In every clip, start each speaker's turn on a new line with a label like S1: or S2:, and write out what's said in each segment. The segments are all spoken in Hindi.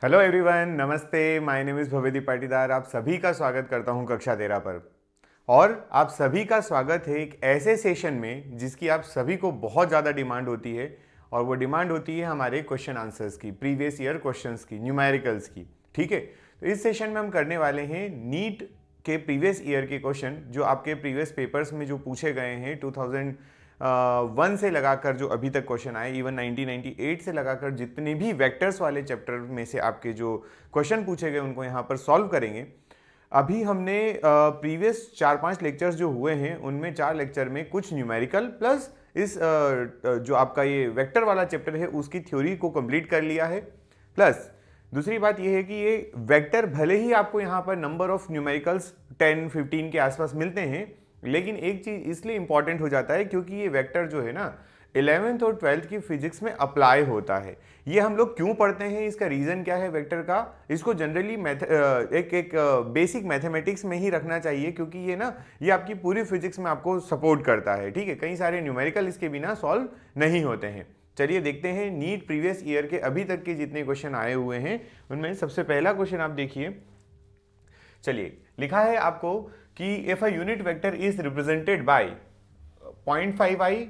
S1: हेलो एवरीवन, नमस्ते। My name is Bhavdeep Patidar. आप सभी का स्वागत करता हूं कक्षा 13 पर। और आप सभी का स्वागत है एक ऐसे सेशन में जिसकी आप सभी को बहुत ज़्यादा डिमांड होती है, और वो डिमांड होती है हमारे क्वेश्चन आंसर्स की, प्रीवियस ईयर क्वेश्चंस की, न्यूमेरिकल्स की। ठीक है, तो इस सेशन में हम करने वाले हैं नीट के प्रीवियस ईयर के क्वेश्चन जो आपके प्रीवियस पेपर्स में जो पूछे गए हैं 2001 से लगाकर जो अभी तक क्वेश्चन आए, इवन 1998 से लगाकर जितने भी वेक्टर्स वाले चैप्टर में से आपके जो क्वेश्चन पूछे गए उनको यहाँ पर सॉल्व करेंगे। अभी हमने प्रीवियस 4-5 लेक्चर्स जो हुए हैं उनमें 4 लेक्चर में कुछ न्यूमेरिकल प्लस इस जो आपका ये वेक्टर वाला चैप्टर है उसकी थ्योरी को कंप्लीट कर लिया है। प्लस दूसरी बात यह है कि ये वेक्टर भले ही आपको यहाँ पर नंबर ऑफ न्यूमेरिकल्स 10-15 के आसपास मिलते हैं, लेकिन एक चीज इसलिए इंपॉर्टेंट हो जाता है क्योंकि ये वेक्टर जो है ना 11th और 12th की फिजिक्स में अप्लाई होता है। ये हम लोग क्यों पढ़ते हैं, इसका रीजन क्या है वेक्टर का, इसको जनरली एक बेसिक मैथमेटिक्स में ही रखना चाहिए क्योंकि ये आपकी पूरी फिजिक्स में आपको सपोर्ट करता है। ठीक है, कई सारे न्यूमेरिकल इसके बिना सॉल्व नहीं होते हैं। चलिए देखते हैं नीट प्रीवियस ईयर के अभी तक के जितने क्वेश्चन आए हुए हैं उनमें सबसे पहला क्वेश्चन आप देखिए। चलिए, लिखा है आपको कि if a unit vector is represented by 0.5i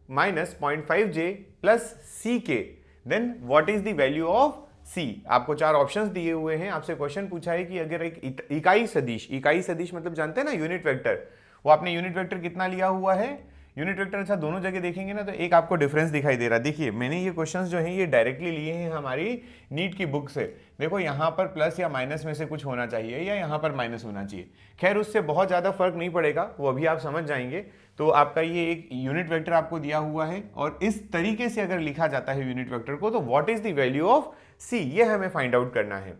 S1: minus 0.5j plus C k, then what is the value of C. आपको 4 ऑप्शंस दिए हुए हैं। आपसे क्वेश्चन पूछा है कि अगर एक इकाई सदिश मतलब जानते हैं ना यूनिट वेक्टर, वो आपने यूनिट वेक्टर कितना लिया हुआ है, यूनिट वेक्टर अच्छा दोनों जगह देखेंगे ना तो एक आपको डिफरेंस दिखाई दे रहा है। देखिए मैंने ये क्वेश्चंस जो हैं ये डायरेक्टली लिए हैं हमारी नीट की बुक से। देखो यहाँ पर प्लस या माइनस में से कुछ होना चाहिए या यहाँ पर माइनस होना चाहिए। खैर उससे बहुत ज़्यादा फर्क नहीं पड़ेगा, वो अभी आप समझ जाएंगे। तो आपका ये एक यूनिट वेक्टर आपको दिया हुआ है और इस तरीके से अगर लिखा जाता है यूनिट वेक्टर को तो what is the value of C, ये हमें फाइंड आउट करना है।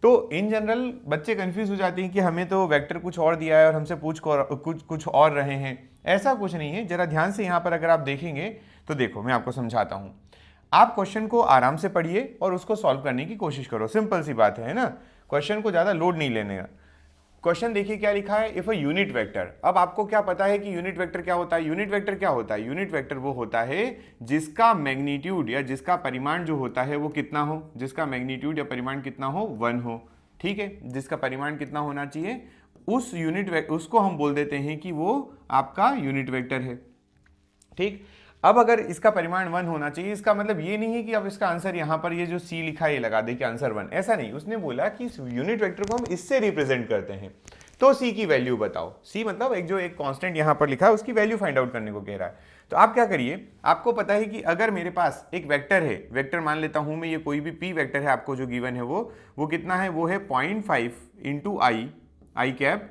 S1: तो इन जनरल बच्चे कंफ्यूज हो जाते हैं कि हमें तो वेक्टर कुछ और दिया है और हमसे कुछ और रहे हैं। ऐसा कुछ नहीं है, जरा ध्यान से यहाँ पर अगर आप देखेंगे तो देखो मैं आपको समझाता हूँ। आप क्वेश्चन को आराम से पढ़िए और उसको सॉल्व करने की कोशिश करो, सिंपल सी बात है ना। क्वेश्चन को ज़्यादा लोड नहीं लेने का। क्वेश्चन देखिए क्या लिखा है, इफ अ यूनिट वेक्टर। अब आपको क्या पता है कि यूनिट वेक्टर क्या होता है? यूनिट वेक्टर क्या होता है? यूनिट वेक्टर वो होता है जिसका मैग्नीट्यूड या जिसका परिमाण जो होता है वो कितना हो, जिसका मैग्नीट्यूड या परिमाण कितना हो, 1 हो। ठीक है, जिसका परिमाण कितना होना चाहिए उस उसको हम बोल देते हैं कि वो आपका यूनिट वेक्टर है। ठीक, अब अगर इसका परिमाण 1 होना चाहिए, इसका मतलब ये नहीं है कि अब इसका आंसर यहाँ पर ये जो सी लिखा है ये लगा दे कि आंसर 1, ऐसा नहीं। उसने बोला कि इस यूनिट वेक्टर को हम इससे रिप्रेजेंट करते हैं, तो सी की वैल्यू बताओ। सी मतलब एक कांस्टेंट यहाँ पर लिखा है उसकी वैल्यू फाइंड आउट करने को कह रहा है। तो आप क्या करिए, आपको पता है कि अगर मेरे पास एक वेक्टर है, वेक्टर मान लेता हूं मैं ये कोई भी पी वेक्टर है आपको जो गिवन है वो कितना है, वो है 0.5 इंटू आई कैप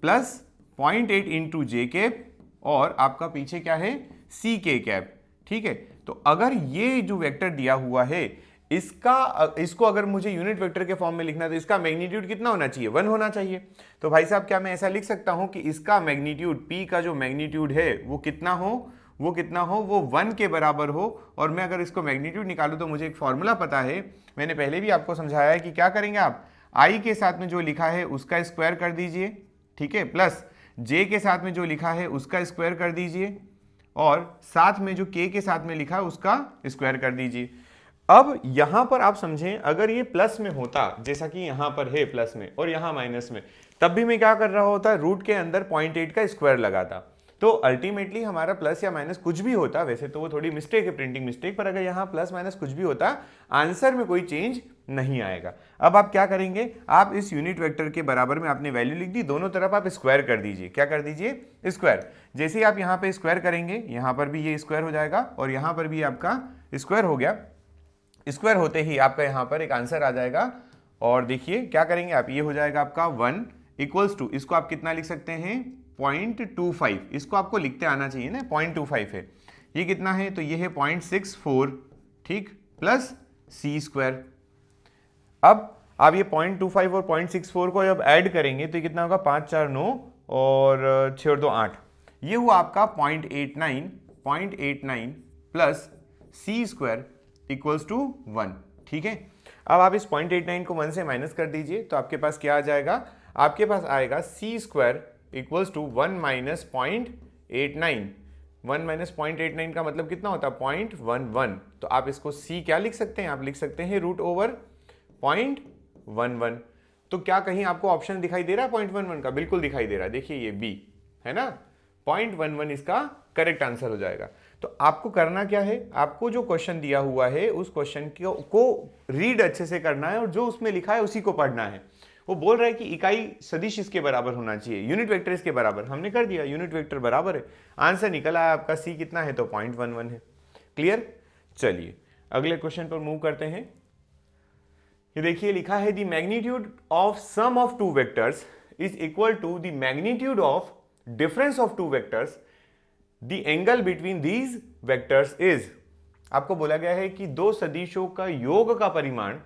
S1: प्लस 0.8 इंटू जे कैप और आपका पीछे क्या है सी के कैप। ठीक है, तो अगर ये जो वेक्टर दिया हुआ है इसको अगर मुझे यूनिट वेक्टर के फॉर्म में लिखना है तो इसका मैग्नीट्यूड कितना होना चाहिए, 1 होना चाहिए। तो भाई साहब क्या मैं ऐसा लिख सकता हूं कि इसका मैग्नीट्यूड पी का जो मैग्नीट्यूड है वो कितना हो, वो 1 के बराबर हो। और मैं अगर इसको मैग्नीट्यूड निकालूं तो मुझे एक फॉर्मूला पता है, मैंने पहले भी आपको समझाया है कि क्या करेंगे आप, आई के साथ में जो लिखा है उसका स्क्वायर कर दीजिए, ठीक है, प्लस जे के साथ में जो लिखा है उसका स्क्वायर कर दीजिए और साथ में जो के साथ में लिखा है उसका स्क्वायर कर दीजिए। अब यहां पर आप समझें, अगर ये प्लस में होता जैसा कि यहां पर है प्लस में और यहां माइनस में, तब भी मैं क्या कर रहा होता, रूट के अंदर 0.8 का स्क्वायर लगाता। तो अल्टीमेटली हमारा प्लस या माइनस कुछ भी होता, वैसे तो वो थोड़ी मिस्टेक है, प्रिंटिंग मिस्टेक, पर अगर यहाँ प्लस माइनस कुछ भी होता आंसर में कोई चेंज नहीं आएगा। अब आप क्या करेंगे, आप इस यूनिट वेक्टर के बराबर में आपने वैल्यू लिख दी, दोनों तरफ आप स्क्वायर कर दीजिए। क्या कर दीजिए, स्क्वायर। जैसे ही आप यहाँ पे स्क्वायर करेंगे यहाँ पर भी ये स्क्वायर हो जाएगा और यहाँ पर भी आपका स्क्वायर हो गया। स्क्वायर होते ही आपका यहाँ पर एक आंसर आ जाएगा और देखिए क्या करेंगे आप, ये हो जाएगा आपका 1 इक्वल्स टू, इसको आप कितना लिख सकते हैं 0.25, इसको आपको लिखते आना चाहिए ना, 0.25 है, ये कितना है तो ये है 0.64, ठीक, प्लस सी स्क्वायर। अब आप ये 0.25 और 0.64 को जब ऐड करेंगे तो ये कितना होगा, 5 4 9 और 6 2 8, ये हुआ आपका 0.89 plus C square equals to 1। ठीक है, अब आप इस 0.89 को 1 से माइनस कर दीजिए तो आपके पास क्या आ जाएगा, आपके पास आएगा C square equals to 1 minus 0.89। 1 minus 0.89 का मतलब कितना होता है 0.11। तो आप इसको सी क्या लिख सकते हैं, आप लिख सकते हैं रूट ओवर 0.11। तो क्या कहीं आपको ऑप्शन दिखाई दे रहा है 0.11 का? बिल्कुल दिखाई दे रहा है, देखिए ये बी है ना, 0.11 इसका करेक्ट आंसर हो जाएगा। तो आपको करना क्या है, आपको जो क्वेश्चन दिया हुआ है उस क्वेश्चन को रीड अच्छे से करना है और जो उसमें लिखा है उसी को पढ़ना है। वो बोल रहा है कि इकाई सदिश इसके बराबर होना चाहिए, यूनिट वेक्टर इसके बराबर, हमने कर दिया, यूनिट वेक्टर बराबर है, आंसर निकला है आपका सी कितना है, तो 0.11 है। क्लियर? चलिए अगले क्वेश्चन पर मूव करते हैं। ये देखिए लिखा है the magnitude of sum of two vectors is equal to the magnitude of difference of two vectors, the angle between these vectors is. आपको बोला गया है कि दो सदिशों का योग का परिमाण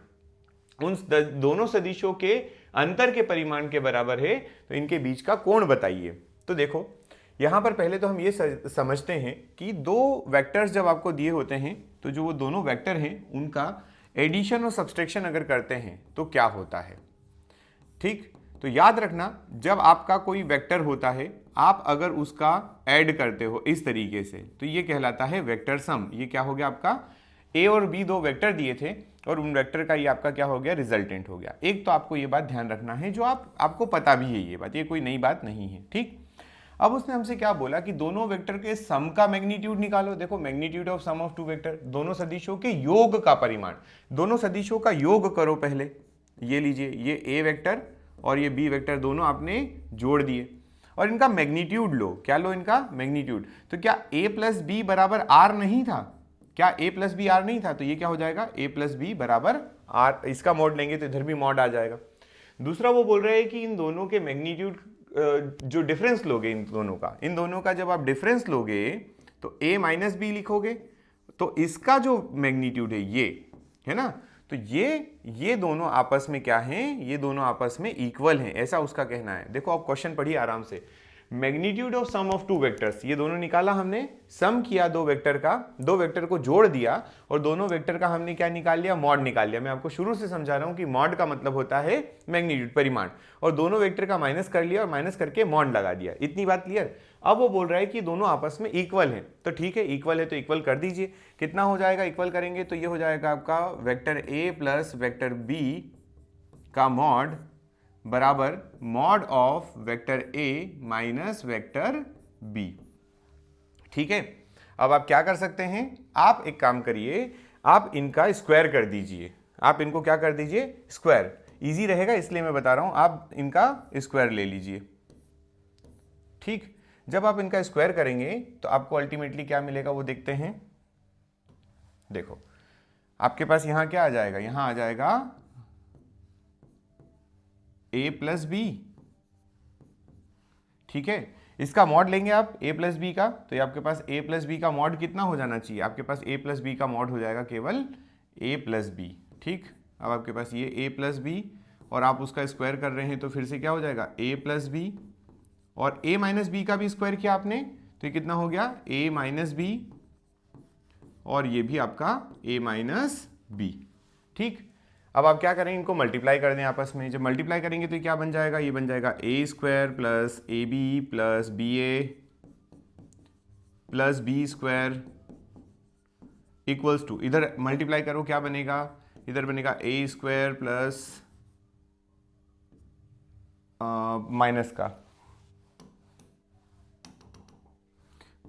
S1: उन दोनों सदिशों के अंतर के परिमाण के बराबर है, तो इनके बीच का कोण बताइए। तो देखो यहां पर पहले तो हम ये समझते हैं कि दो वेक्टर्स जब आपको दिए होते हैं तो जो वो दोनों वेक्टर हैं उनका एडिशन और सब्सट्रैक्शन अगर करते हैं तो क्या होता है। ठीक, तो याद रखना जब आपका कोई वेक्टर होता है आप अगर उसका ऐड करते हो इस तरीके से तो ये कहलाता है वेक्टर सम। ये क्या हो गया आपका, ए और बी दो वेक्टर दिए थे और उन वेक्टर का ये आपका क्या हो गया, रिजल्टेंट हो गया। एक तो आपको ये बात ध्यान रखना है जो आपको पता भी है, ये बात, ये कोई नई बात नहीं है। ठीक, अब उसने हमसे क्या बोला कि दोनों वेक्टर के सम का मैग्नीट्यूड निकालो। देखो magnitude of sum of two vector, दोनों सदिशों के योग का परिमाण, दोनों सदिशों का योग करो पहले। ये लीजिए, ये ए वेक्टर और ये बी वेक्टर दोनों आपने जोड़ दिए और इनका मैग्नीट्यूड लो। क्या लो, इनका मैग्नीट्यूड। तो क्या a प्लस बी बराबर आर नहीं था? क्या a प्लस बी आर नहीं था? तो ये क्या हो जाएगा, a प्लस बी बराबर आर। इसका मॉड लेंगे तो इधर भी मॉड आ जाएगा। दूसरा वो बोल रहे हैं कि इन दोनों के मैग्नीट्यूड जो डिफरेंस लोगे इन दोनों का जब आप डिफरेंस लोगे तो a माइनस बी लिखोगे तो इसका जो मैग्नीट्यूड है ये है ना, तो ये दोनों आपस में क्या हैं, ये दोनों आपस में इक्वल हैं, ऐसा उसका कहना है। देखो आप क्वेश्चन पढ़िए आराम से। Magnitude of sum of two vectors, ये दोनों निकाला हमने, सम किया दो वेक्टर का, दो वेक्टर को जोड़ दिया और दोनों वेक्टर का हमने क्या निकाल लिया, मॉड निकाल लिया। मैं आपको शुरू से समझा रहा हूं कि मॉड का मतलब होता है मैग्नीट्यूड, परिमाण, और दोनों वेक्टर का माइनस कर लिया और माइनस करके मॉड लगा दिया। इतनी बात क्लियर? अब वो बोल रहा है कि दोनों आपस में इक्वल है, तो ठीक है इक्वल है तो इक्वल कर दीजिए। कितना हो जाएगा इक्वल करेंगे तो ये हो जाएगा आपका vector A plus vector B का मॉड बराबर mod of vector A minus vector B. ठीक है, अब आप क्या कर सकते हैं, आप एक काम करिए, आप इनका स्क्वायर कर दीजिए। आप इनको क्या कर दीजिए, स्क्वायर, इजी रहेगा इसलिए मैं बता रहा हूं, आप इनका स्क्वायर ले लीजिए। ठीक, जब आप इनका स्क्वायर करेंगे तो आपको अल्टीमेटली क्या मिलेगा वो देखते हैं। देखो आपके पास यहां क्या आ जाएगा, यहां आ जाएगा a प्लस बी। ठीक है, इसका मॉड लेंगे आप a प्लस बी का, तो ये आपके पास a प्लस बी का मॉड कितना हो जाना चाहिए, आपके पास a प्लस बी का मॉड हो जाएगा केवल a प्लस बी। ठीक, अब आपके पास ये a प्लस बी और आप उसका स्क्वायर कर रहे हैं तो फिर से क्या हो जाएगा a प्लस बी और a माइनस बी का भी स्क्वायर किया आपने तो ये कितना हो गया a माइनस बी और ये भी आपका a माइनस बी। ठीक, अब आप क्या करें, इनको मल्टीप्लाई कर दें आपस में। जब मल्टीप्लाई करेंगे तो क्या बन जाएगा, ये बन जाएगा a square plus A B plus B A plus B square equals to, इधर मल्टीप्लाई करो क्या बनेगा, इधर बनेगा a स्क्वायर प्लस माइनस का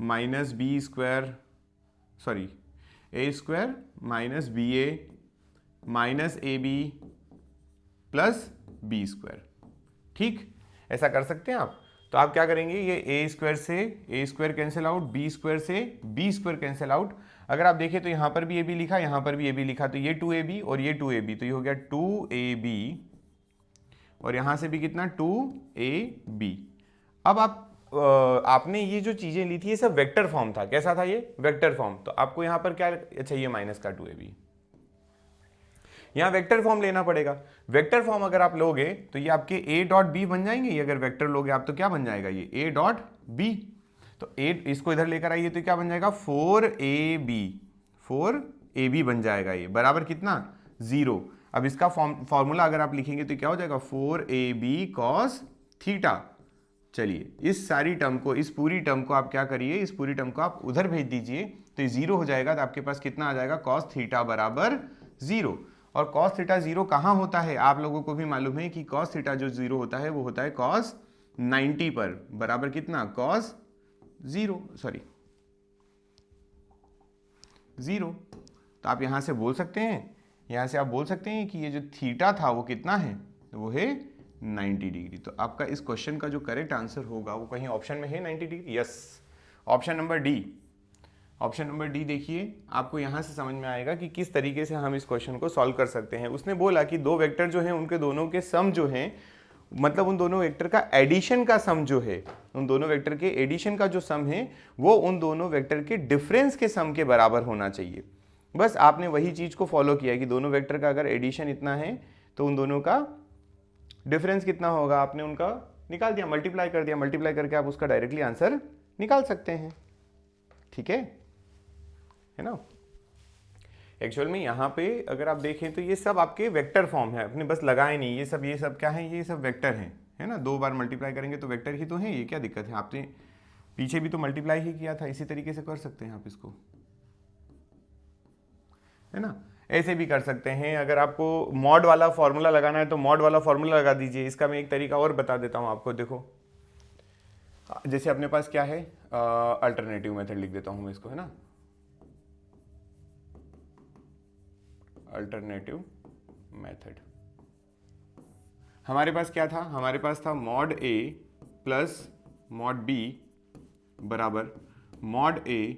S1: minus B square, sorry a square minus B A minus A B plus B square. ठीक, ऐसा कर सकते हैं आप। तो आप क्या करेंगे, ये ए स्क्वायर से A square cancel out, B square से बी स्क्वायर कैंसिल आउट। अगर आप देखें तो यहाँ पर भी ए बी लिखा, यहाँ पर भी ए बी लिखा, तो ये 2ab और ये 2ab, तो ये हो गया 2ab और यहाँ से भी कितना 2ab। अब आपने ये जो चीजें ली थी ये सब वेक्टर फॉर्म था, कैसा था ये, वेक्टर फॉर्म। तो आपको यहाँ पर क्या, अच्छा ये माइनस का 2ab, यहां वेक्टर फॉर्म लेना पड़ेगा। वेक्टर फॉर्म अगर आप लोगे तो ये आपके a डॉट बी बन जाएंगे, ये अगर वेक्टर लोगे आप तो क्या बन जाएगा ये a डॉट बी। तो a इसको इधर लेकर आइए तो क्या बन जाएगा 4ab बन जाएगा, ये बराबर कितना 0। अब इसका फॉर्मूला अगर आप लिखेंगे तो क्या हो जाएगा 4ab cos थीटा। चलिए इस सारी टर्म को, इस पूरी टर्म को आप क्या करिए, इस पूरी टर्म को आप उधर भेज दीजिए तो ये 0 हो जाएगा। तो आपके पास कितना आ जाएगा cos थीटा बराबर 0। और कॉस थीटा 0 कहाँ होता है, आप लोगों को भी मालूम है कि कॉस थीटा जो 0 होता है वो होता है कॉस 90 पर, बराबर कितना, कॉस 0 तो आप यहां से बोल सकते हैं, यहां से आप बोल सकते हैं कि ये जो थीटा था वो कितना है, तो वो है 90 डिग्री। तो आपका इस क्वेश्चन का जो करेक्ट आंसर होगा वो कहीं ऑप्शन में है 90 degree, yes, option number D. Option number D देखिए, आपको यहां से समझ में आएगा कि किस तरीके से हम इस क्वेश्चन को सॉल्व कर सकते हैं। उसने बोला कि दो वेक्टर जो हैं उनके दोनों के सम जो हैं, मतलब उन दोनों वेक्टर का एडिशन का सम जो है, उन दोनों वेक्टर के एडिशन का जो सम है वो उन दोनों वेक्टर के डिफरेंस के सम के बराबर होना चाहिए। बस आपने वही चीज को फॉलो किया कि दोनों वेक्टर का अगर एडिशन इतना है तो उन दोनों का डिफरेंस कितना होगा, आपने उनका निकाल दिया, मल्टीप्लाई कर दिया, मल्टीप्लाई करके आप उसका डायरेक्टली आंसर निकाल सकते हैं। ठीक है ना। एक्चुअल में यहाँ पे अगर आप देखें तो ये सब आपके वेक्टर फॉर्म है, आपने बस लगाए नहीं, ये सब क्या है, ये सब वेक्टर हैं, है ना। 2 बार मल्टीप्लाई करेंगे तो वेक्टर ही तो है, ये क्या दिक्कत है, आपने पीछे भी तो मल्टीप्लाई ही किया था, इसी तरीके से कर सकते हैं आप इसको, है ना। ऐसे भी कर सकते हैं, अगर आपको मॉड वाला फॉर्मूला लगाना है तो मॉड वाला फॉर्मूला लगा दीजिए। इसका मैं एक तरीका और बता देता हूँ आपको, देखो जैसे अपने पास क्या है, अल्टरनेटिव मेथड लिख देता हूँ मैं इसको, है ना, अल्टरनेटिव मेथड। हमारे पास क्या था, हमारे पास था मॉड ए प्लस मॉड बी बराबर मॉड ए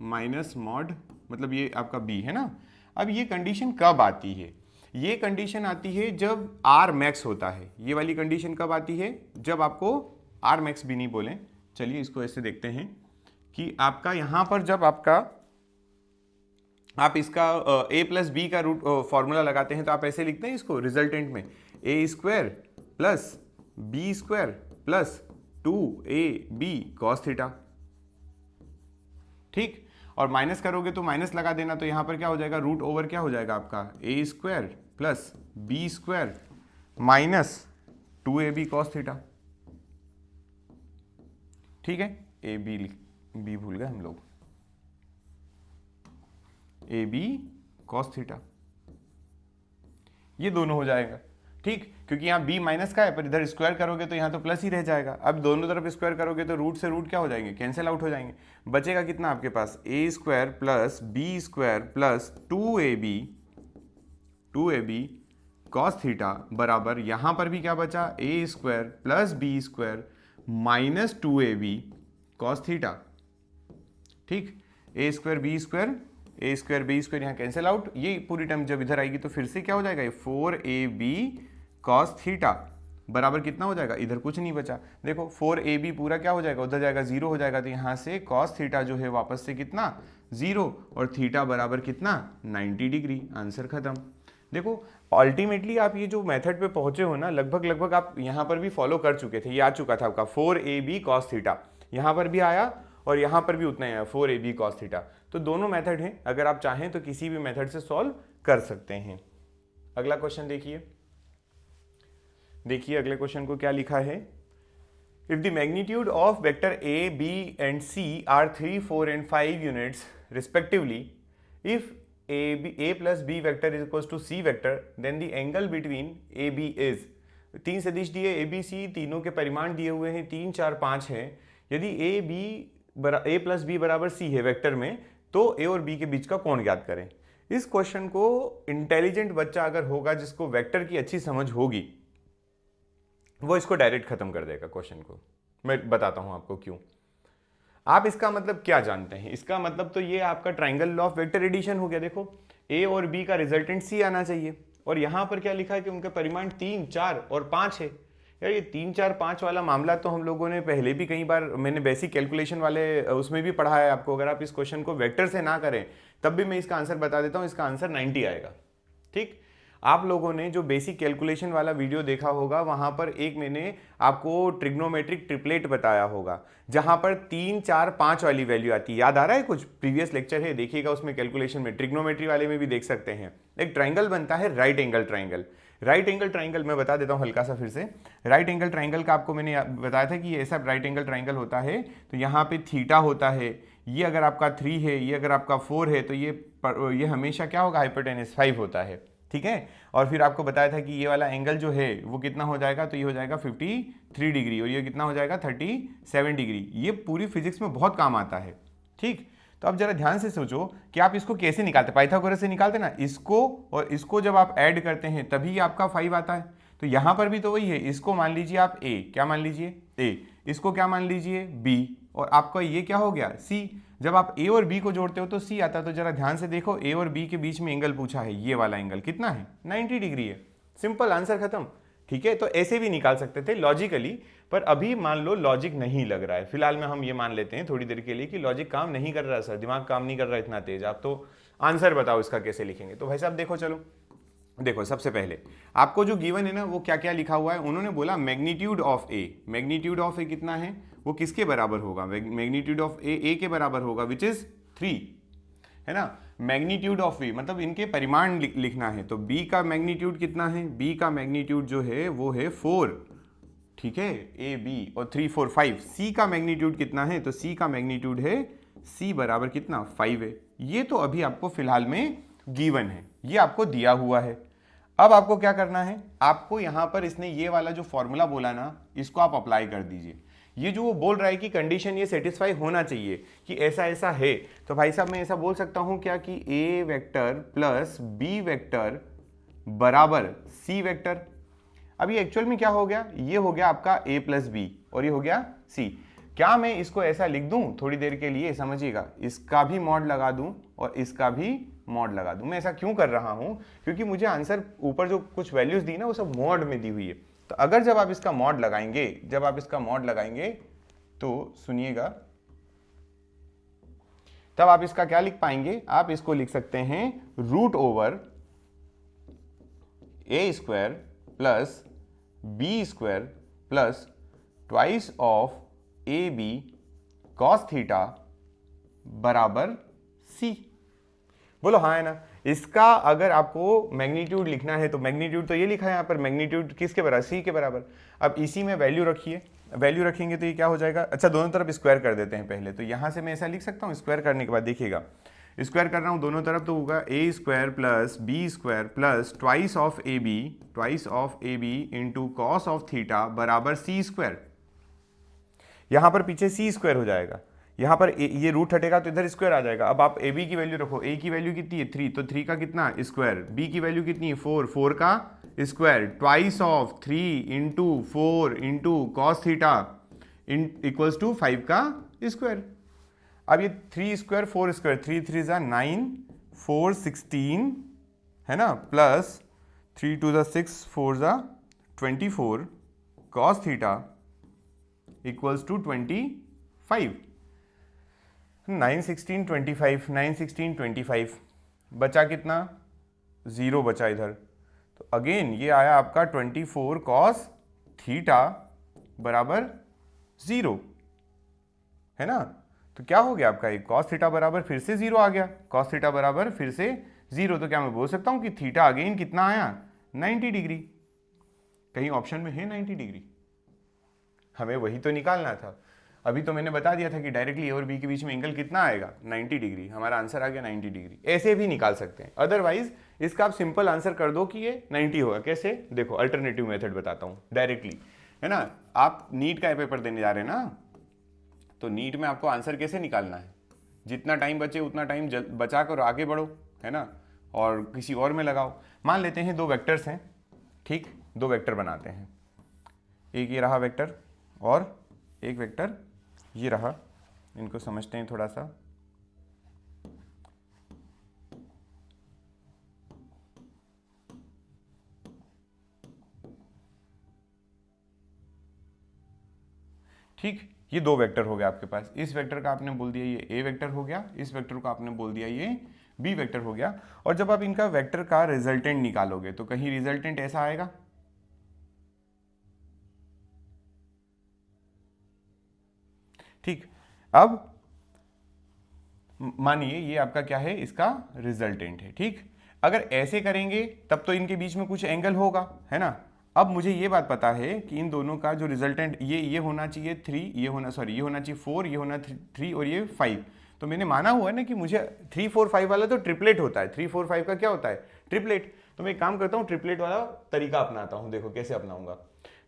S1: माइनस मॉड, मतलब ये आपका बी है ना। अब ये कंडीशन कब आती है, ये कंडीशन आती है जब आर मैक्स होता है। ये वाली कंडीशन कब आती है, जब आपको आर मैक्स भी नहीं बोलें, चलिए इसको ऐसे देखते हैं कि आपका यहां पर जब आपका आप इसका a प्लस बी का रूट फॉर्मूला लगाते हैं तो आप ऐसे लिखते हैं इसको रिजल्टेंट में, a square plus B square plus 2ab cos theta. ठीक, और माइनस करोगे तो माइनस लगा देना, तो यहां पर क्या हो जाएगा, रूट ओवर क्या हो जाएगा आपका a square plus B square minus 2ab cos theta. ठीक है, ए बी भूल गए हम लोग, ए बी कॉस थीटा, ये दोनों हो जाएगा। ठीक, क्योंकि यहाँ b माइनस का है, पर इधर स्क्वायर करोगे तो यहाँ तो प्लस ही रह जाएगा। अब दोनों तरफ स्क्वायर करोगे तो रूट से रूट क्या हो जाएंगे, कैंसिल आउट हो जाएंगे। बचेगा कितना आपके पास, a square plus B square plus 2ab cos theta बराबर, यहाँ पर भी क्या बचा, a square plus B square minus 2ab cos theta. ठीक, a square B square, A square B square यहाँ कैंसिल आउट, ये पूरी टर्म जब इधर आएगी तो फिर से क्या हो जाएगा, ये 4ab कॉस थीटा बराबर कितना हो जाएगा, इधर कुछ नहीं बचा। देखो 4ab पूरा क्या हो जाएगा, उधर जाएगा 0 हो जाएगा, तो यहाँ से कॉस थीटा जो है वापस से कितना 0, और थीटा बराबर कितना 90 डिग्री, आंसर खत्म। देखो अल्टीमेटली आप ये जो मेथड पे पहुंचे हो ना, लगभग आप यहाँ पर भी फॉलो कर चुके थे, ये आ चुका था आपका 4ab कॉस थीटा, यहाँ पर भी आया और यहाँ पर भी उतना ही आया 4ab कॉस थीटा। तो दोनों मेथड हैं, अगर आप चाहें तो किसी भी मेथड से सॉल्व कर सकते हैं। अगला क्वेश्चन देखिए अगले क्वेश्चन को क्या लिखा है, if the magnitude of vector A B and C are 3, 4 and 5 units respectively, if A plus B vector is equal to C vector, then the angle between A B is, 3 सदिश दिए ए बी सी, तीनों के परिमाण दिए हुए हैं 3, 4, 5 है। यदि ए प्लस बी बराबर सी है वेक्टर में, तो ए और बी के बीच का कोण ज्ञात करें। इस क्वेश्चन को इंटेलिजेंट बच्चा अगर होगा, जिसको वेक्टर की अच्छी समझ होगी, वो इसको डायरेक्ट खत्म कर देगा क्वेश्चन को। मैं बताता हूं आपको क्यों। आप इसका मतलब क्या जानते हैं, इसका मतलब तो ये आपका triangle law of vector addition हो गया। देखो ए और बी का रिजल्टेंट सी आना चाहिए, और यहां पर क्या लिखा है कि उनके परिमाण 3, 4 और 5 है। यार ये 3, 4, 5 वाला मामला तो हम लोगों ने पहले भी कई बार, मैंने बेसिक कैलकुलेशन वाले उसमें भी पढ़ा है आपको। अगर आप इस क्वेश्चन को वेक्टर से ना करें तब भी मैं इसका आंसर बता देता हूं, इसका आंसर 90 आएगा। ठीक, आप लोगों ने जो बेसिक कैलकुलेशन वाला वीडियो देखा होगा, वहां पर एक मैंने आपको ट्रिग्नोमेट्रिक ट्रिपलेट बताया होगा, जहां पर 3, 4, 5 वाली वैल्यू आती है। याद आ रहा है, कुछ प्रीवियस लेक्चर है, देखिएगा उसमें कैलकुलेशन में, ट्रिग्नोमेट्री वाले में भी देख सकते हैं। एक ट्राइंगल बनता है right angle triangle. Right angle triangle मैं बता देता हूं हल्का सा फिर से। राइट एंगल ट्राइंगल का आपको मैंने बताया था कि ये ऐसा राइट एंगल ट्राइंगल होता है, तो यहाँ पे थीटा होता है, ये अगर आपका 3 है, ये अगर आपका 4 है, तो ये हमेशा क्या होगा, हाइपोटेनस 5 होता है। ठीक है। और फिर आपको बताया था कि ये वाला एंगल जो है वो कितना हो जाएगा, तो ये हो जाएगा 53 डिग्री और ये कितना हो जाएगा 37 डिग्री। ये पूरी फिजिक्स में बहुत काम आता है, ठीक। तो अब जरा ध्यान से सोचो कि आप इसको कैसे निकालते, पाइथागोरस से निकालते ना, इसको और इसको जब आप ऐड करते हैं तभी आपका 5 आता है। तो यहां पर भी तो वही है, इसको मान लीजिए आप a, क्या मान लीजिए a, इसको क्या मान लीजिए b, और आपका ये क्या हो गया c। जब आप a और b को जोड़ते हो तो c आता है। तो जरा ध्यान से देखो, a और b के बीच में एंगल पूछा है, ये वाला एंगल कितना है, 90 डिग्री है। सिंपल, आंसर खत्म, ठीक है। तो ऐसे भी निकाल सकते थे लॉजिकली, पर अभी मान लो लॉजिक नहीं लग रहा है, फिलहाल में हम ये मान लेते हैं थोड़ी देर के लिए कि लॉजिक काम नहीं कर रहा सर, दिमाग काम नहीं कर रहा इतना तेज। आप तो आंसर बताओ इसका कैसे लिखेंगे। तो भाई साहब देखो, चलो देखो, सबसे पहले आपको जो गिवन है ना वो क्या क्या लिखा हुआ है, उन्होंने बोला magnitude of A. Magnitude of A कितना है, वो किसके बराबर होगा, मैग्नीट्यूड ऑफ ए के बराबर होगा, विच इज 3, है ना। मैग्नीट्यूड ऑफ बी मतलब इनके परिमाण लिखना है, तो बी का मैग्नीट्यूड कितना है, बी का मैग्नीट्यूड जो है वो है 4, ठीक है, ए बी और 3 4 5। सी का मैग्नीट्यूड कितना है, तो सी का मैग्नीट्यूड है, सी बराबर कितना 5 है। ये तो अभी आपको फिलहाल में गिवन है, ये आपको दिया हुआ है। अब आपको क्या करना है, आपको यहां पर इसने ये वाला जो फॉर्मूला बोला ना, इसको आप अप्लाई कर दीजिए। ये जो वो बोल रहा है कि कंडीशन ये सेटिस्फाई होना चाहिए कि ऐसा ऐसा है, तो भाई साहब मैं ऐसा बोल सकता हूं क्या कि ए वेक्टर प्लस बी वेक्टर बराबर सी वेक्टर। अब ये एक्चुअल में क्या हो गया, ये हो गया आपका a प्लस बी और ये हो गया c। क्या मैं इसको ऐसा लिख दूं, थोड़ी देर के लिए समझिएगा, इसका भी मॉड लगा दूं और इसका भी मॉड लगा दूं। मैं ऐसा क्यों कर रहा हूं, क्योंकि मुझे आंसर ऊपर जो कुछ वैल्यूज दी ना वो सब मॉड में दी हुई है। तो अगर जब आप इसका मॉड लगाएंगे, जब आप इसका मॉड लगाएंगे तो सुनिएगा, तब आप इसका क्या लिख पाएंगे, आप इसको लिख सकते हैं root over A square plus B square plus twice of A B cos theta बराबर सी। बोलो हाँ है ना। इसका अगर आपको मैग्नीट्यूड लिखना है तो मैग्नीट्यूड तो ये लिखा है यहाँ पर, मैग्नीट्यूड किसके बराबर, सी के बराबर। अब इसी में वैल्यू रखिए, वैल्यू रखेंगे तो ये क्या हो जाएगा, अच्छा दोनों तरफ स्क्वायर कर देते हैं पहले। तो यहाँ से मैं ऐसा लिख सकता हूँ, स्क्वायर करने के बाद देखिएगा, स्क्वायर कर रहा हूँ दोनों तरफ, तो होगा A square plus B square plus twice of A B into cos of theta बराबर सी स्क्वायर। यहाँ पर पीछे सी स्क्वायर हो जाएगा, यहाँ पर ये रूट हटेगा तो इधर स्क्वायर आ जाएगा। अब आप ए बी की वैल्यू रखो, ए की वैल्यू कितनी है 3, तो 3 का कितना स्क्वायर, बी की वैल्यू कितनी है 4, 4 का square, twice of 3 into 4 into cos theta equals to 5 का स्क्वायर। अब ये 3 स्क्वायर 4 स्क्वायर, 3 3 जा 9, 4 16 है ना, प्लस 3 2 जा 6, 4 जा 24 कॉस थीटा इक्वल्स टू 25। 9 16 25, 9 16 25, बचा कितना 0 बचा इधर। तो अगेन ये आया आपका 24 कॉस थीटा बराबर 0, है ना। तो क्या हो गया आपका, एक कॉस थीटा बराबर फिर से 0 आ गया, कॉस थीटा बराबर फिर से 0। तो क्या मैं बोल सकता हूं कि थीटा अगेन कितना आया 90 डिग्री। कहीं ऑप्शन में है 90 डिग्री, हमें वही तो निकालना था। अभी तो मैंने बता दिया था कि डायरेक्टली ए और बी के बीच में एंगल कितना आएगा 90 डिग्री, हमारा आंसर आ गया 90 डिग्री। ऐसे भी निकाल सकते हैं, अदरवाइज इसका आप सिंपल आंसर कर दो कि ये 90 होगा। कैसे, देखो अल्टरनेटिव मेथड बताता हूं डायरेक्टली, है ना। आप नीट का पेपर देने जा रहे हैं ना, तो नीट में आपको आंसर कैसे निकालना है, जितना टाइम बचे उतना टाइम बचा कर आगे बढ़ो, है ना, और किसी और में लगाओ। मान लेते हैं 2 वेक्टर्स हैं, ठीक, 2 वेक्टर बनाते हैं, एक ये रहा वेक्टर और एक वेक्टर ये रहा। इनको समझते हैं थोड़ा सा। ठीक, ये 2 वेक्टर हो गया आपके पास। इस वेक्टर का आपने बोल दिया ये ए वेक्टर हो गया, इस वेक्टर को आपने बोल दिया ये बी वेक्टर हो गया। और जब आप इनका वेक्टर का रिजल्टेंट निकालोगे तो कहीं रिजल्टेंट ऐसा आएगा, ठीक। अब मानिए ये आपका क्या है, इसका रिजल्टेंट है, ठीक। अगर ऐसे करेंगे तब तो इनके बीच में कुछ एंगल होगा, है ना। अब मुझे ये बात पता है कि इन दोनों का जो रिजल्टेंट ये होना चाहिए 3, ये होना चाहिए 4, ये होना 3 और ये 5। तो मैंने माना हुआ है ना कि मुझे 3 4 5 वाला तो ट्रिपलेट होता है, 3 4 5 का क्या होता है ट्रिपलेट। तो मैं एक काम करता हूँ, ट्रिपलेट वाला तरीका अपनाता हूँ। देखो कैसे अपनाऊंगा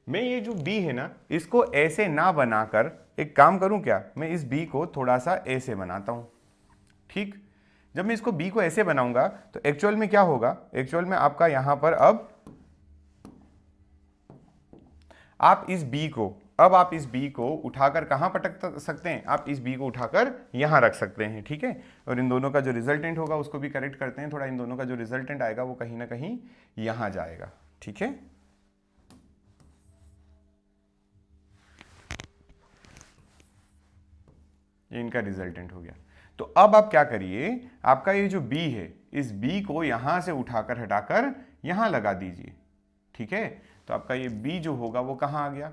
S1: मैं। ये जो b है ना, इसको ऐसे ना बनाकर एक काम करूं क्या, मैं इस b को थोड़ा सा ऐसे बनाता हूं। ठीक, जब मैं इसको b को ऐसे बनाऊंगा तो एक्चुअल में क्या होगा, एक्चुअल में आपका यहां पर अब आप इस b को उठाकर कहां पटक सकते हैं, आप इस b को उठाकर यहां रख सकते हैं। ठीक है, और इन दोनों का जो रिजल्टेंट होगा उसको भी करेक्ट करते हैं थोड़ा। इन दोनों का जो रिजल्टेंट आएगा वो कहीं ना कहीं यहां जाएगा। ठीक है, ये इनका रिजल्टेंट हो गया। तो अब आप क्या करिए, आपका ये जो b है, इस b को यहां से उठाकर हटाकर यहां लगा दीजिए। ठीक है, तो आपका ये b जो होगा वो कहां आ गया,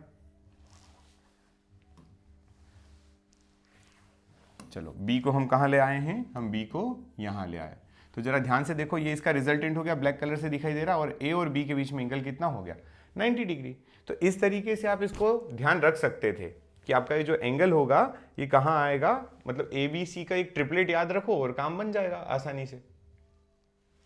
S1: चलो b को हम कहां ले आए हैं, हम b को यहां ले आए। तो जरा ध्यान से देखो, ये इसका रिजल्टेंट हो गया, ब्लैक कलर से दिखाई दे रहा, और a और b के बीच में एंगल कितना हो गया, 90 डिग्री। तो इस तरीके से आप इसको ध्यान रख सकते थे कि आपका ये जो एंगल होगा ये कहाँ आएगा, मतलब ए बी सी का एक ट्रिपलेट याद रखो और काम बन जाएगा आसानी से।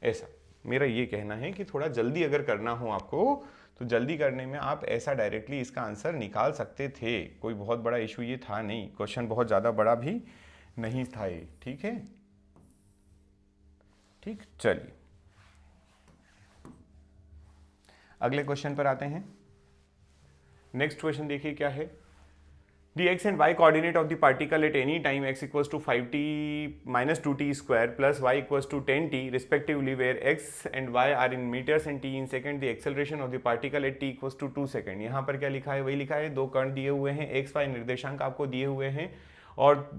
S1: ऐसा मेरा ये कहना है कि थोड़ा जल्दी अगर करना हो आपको तो जल्दी करने में आप ऐसा डायरेक्टली इसका आंसर निकाल सकते थे, कोई बहुत बड़ा इशू ये था नहीं, क्वेश्चन बहुत ज़्यादा बड़ा भी नहीं था ये। ठीक है, ठीक, चलिए अगले क्वेश्चन पर आते हैं। नेक्स्ट क्वेश्चन देखिए क्या है। The x and y coordinate of the particle at any time x equals to 5t minus 2t square plus y equals to 10t respectively, where x and y are in meters and t in second. The acceleration of the particle at t equals to 2 second. यहाँ पर क्या लिखा है, वही लिखा है, दो कण दिए हुए हैं, x y निर्देशांक आपको दिए हुए हैं, और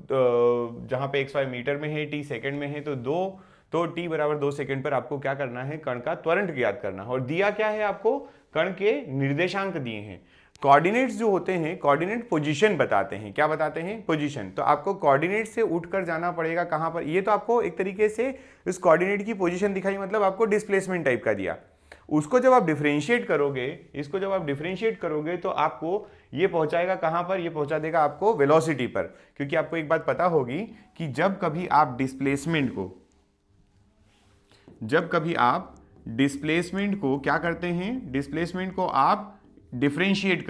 S1: जहाँ पे x y मीटर में है, t सेकंड में है, तो t बराबर 2 सेकंड पर आपको क्या करना है, कण का त्वरण ज्ञात करना है। और दिया क्या है आपको, कण के निर्देशांक दिए हैं। कोऑर्डिनेट्स जो होते हैं, कोऑर्डिनेट पोजीशन बताते हैं, क्या बताते हैं, पोजीशन। तो आपको कोऑर्डिनेट से उठकर जाना पड़ेगा कहां पर, ये तो आपको एक तरीके से इस कोऑर्डिनेट की पोजीशन दिखाई, मतलब आपको डिस्प्लेसमेंट टाइप का दिया। उसको जब आप डिफरेंशिएट करोगे, इसको जब आप डिफरेंशिएट करोगे तो आपको ये पहुंचाएगा कहां पर, ये पहुंचा देगा आपको वेलोसिटी पर। क्योंकि आपको एक बात पता होगी कि जब कभी आप डिस्प्लेसमेंट को क्या करते हैं, डिस्प्लेसमेंट को आप डिफरेंशिएट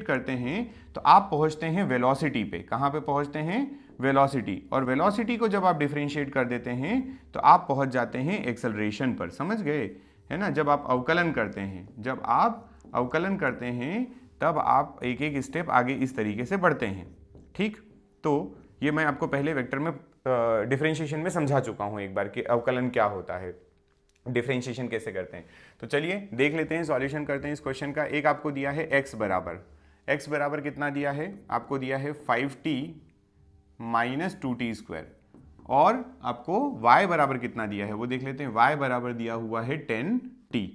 S1: करते हैं तो आप पहुंचते हैं वेलोसिटी पे। कहां पे पहुंचते हैं, वेलोसिटी। और वेलोसिटी को जब आप डिफरेंशिएट कर देते हैं तो आप पहुंच जाते हैं एक्सेलरेशन पर। समझ गए, है ना। जब आप अवकलन करते हैं तब आप एक एक स्टेप आगे इस तरीके से बढ़ते हैं। ठीक, तो ये मैं आपको पहले वेक्टर में डिफरेंशिएशन में समझा चुका हूं एक बार कि अवकलन क्या होता है, डिफरेंशिएशन कैसे करते हैं। तो चलिए देख लेते हैं, सॉल्यूशन करते हैं इस क्वेश्चन का। एक आपको दिया है x बराबर कितना दिया है, आपको दिया है 5t माइनस 2t स्क्वायर, और आपको y बराबर कितना दिया है वो देख लेते हैं। y बराबर दिया हुआ है 10t।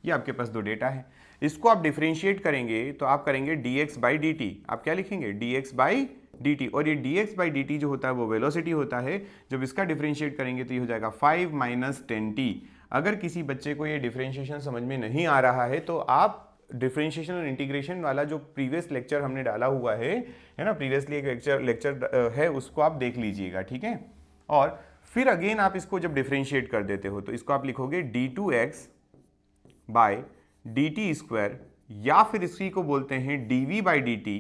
S1: ये आपके पास दो डेटा है, इसको आप डिफरेंशिएट करेंगे तो आप करेंगे dx बाई dt। आप क्या लिखेंगे, dx बाई dt, और ये dx बाई dt जो होता है वो वेलोसिटी होता है। जब इसका डिफरेंशिएट करेंगे तो ये हो जाएगा 5 माइनस 10t। अगर किसी बच्चे को ये डिफरेंशिएशन समझ में नहीं आ रहा है तो आप डिफरेंशिएशन और इंटीग्रेशन वाला जो प्रीवियस लेक्चर हमने डाला हुआ है ना, प्रीवियसली एक लेक्चर है, उसको आप देख लीजिएगा। ठीक है, और फिर अगेन आप इसको जब डिफरेंशिएट कर देते हो तो इसको आप लिखोगे d2x बाय dt स्क्वायर, या फिर इसी को बोलते हैं dv बाई dt,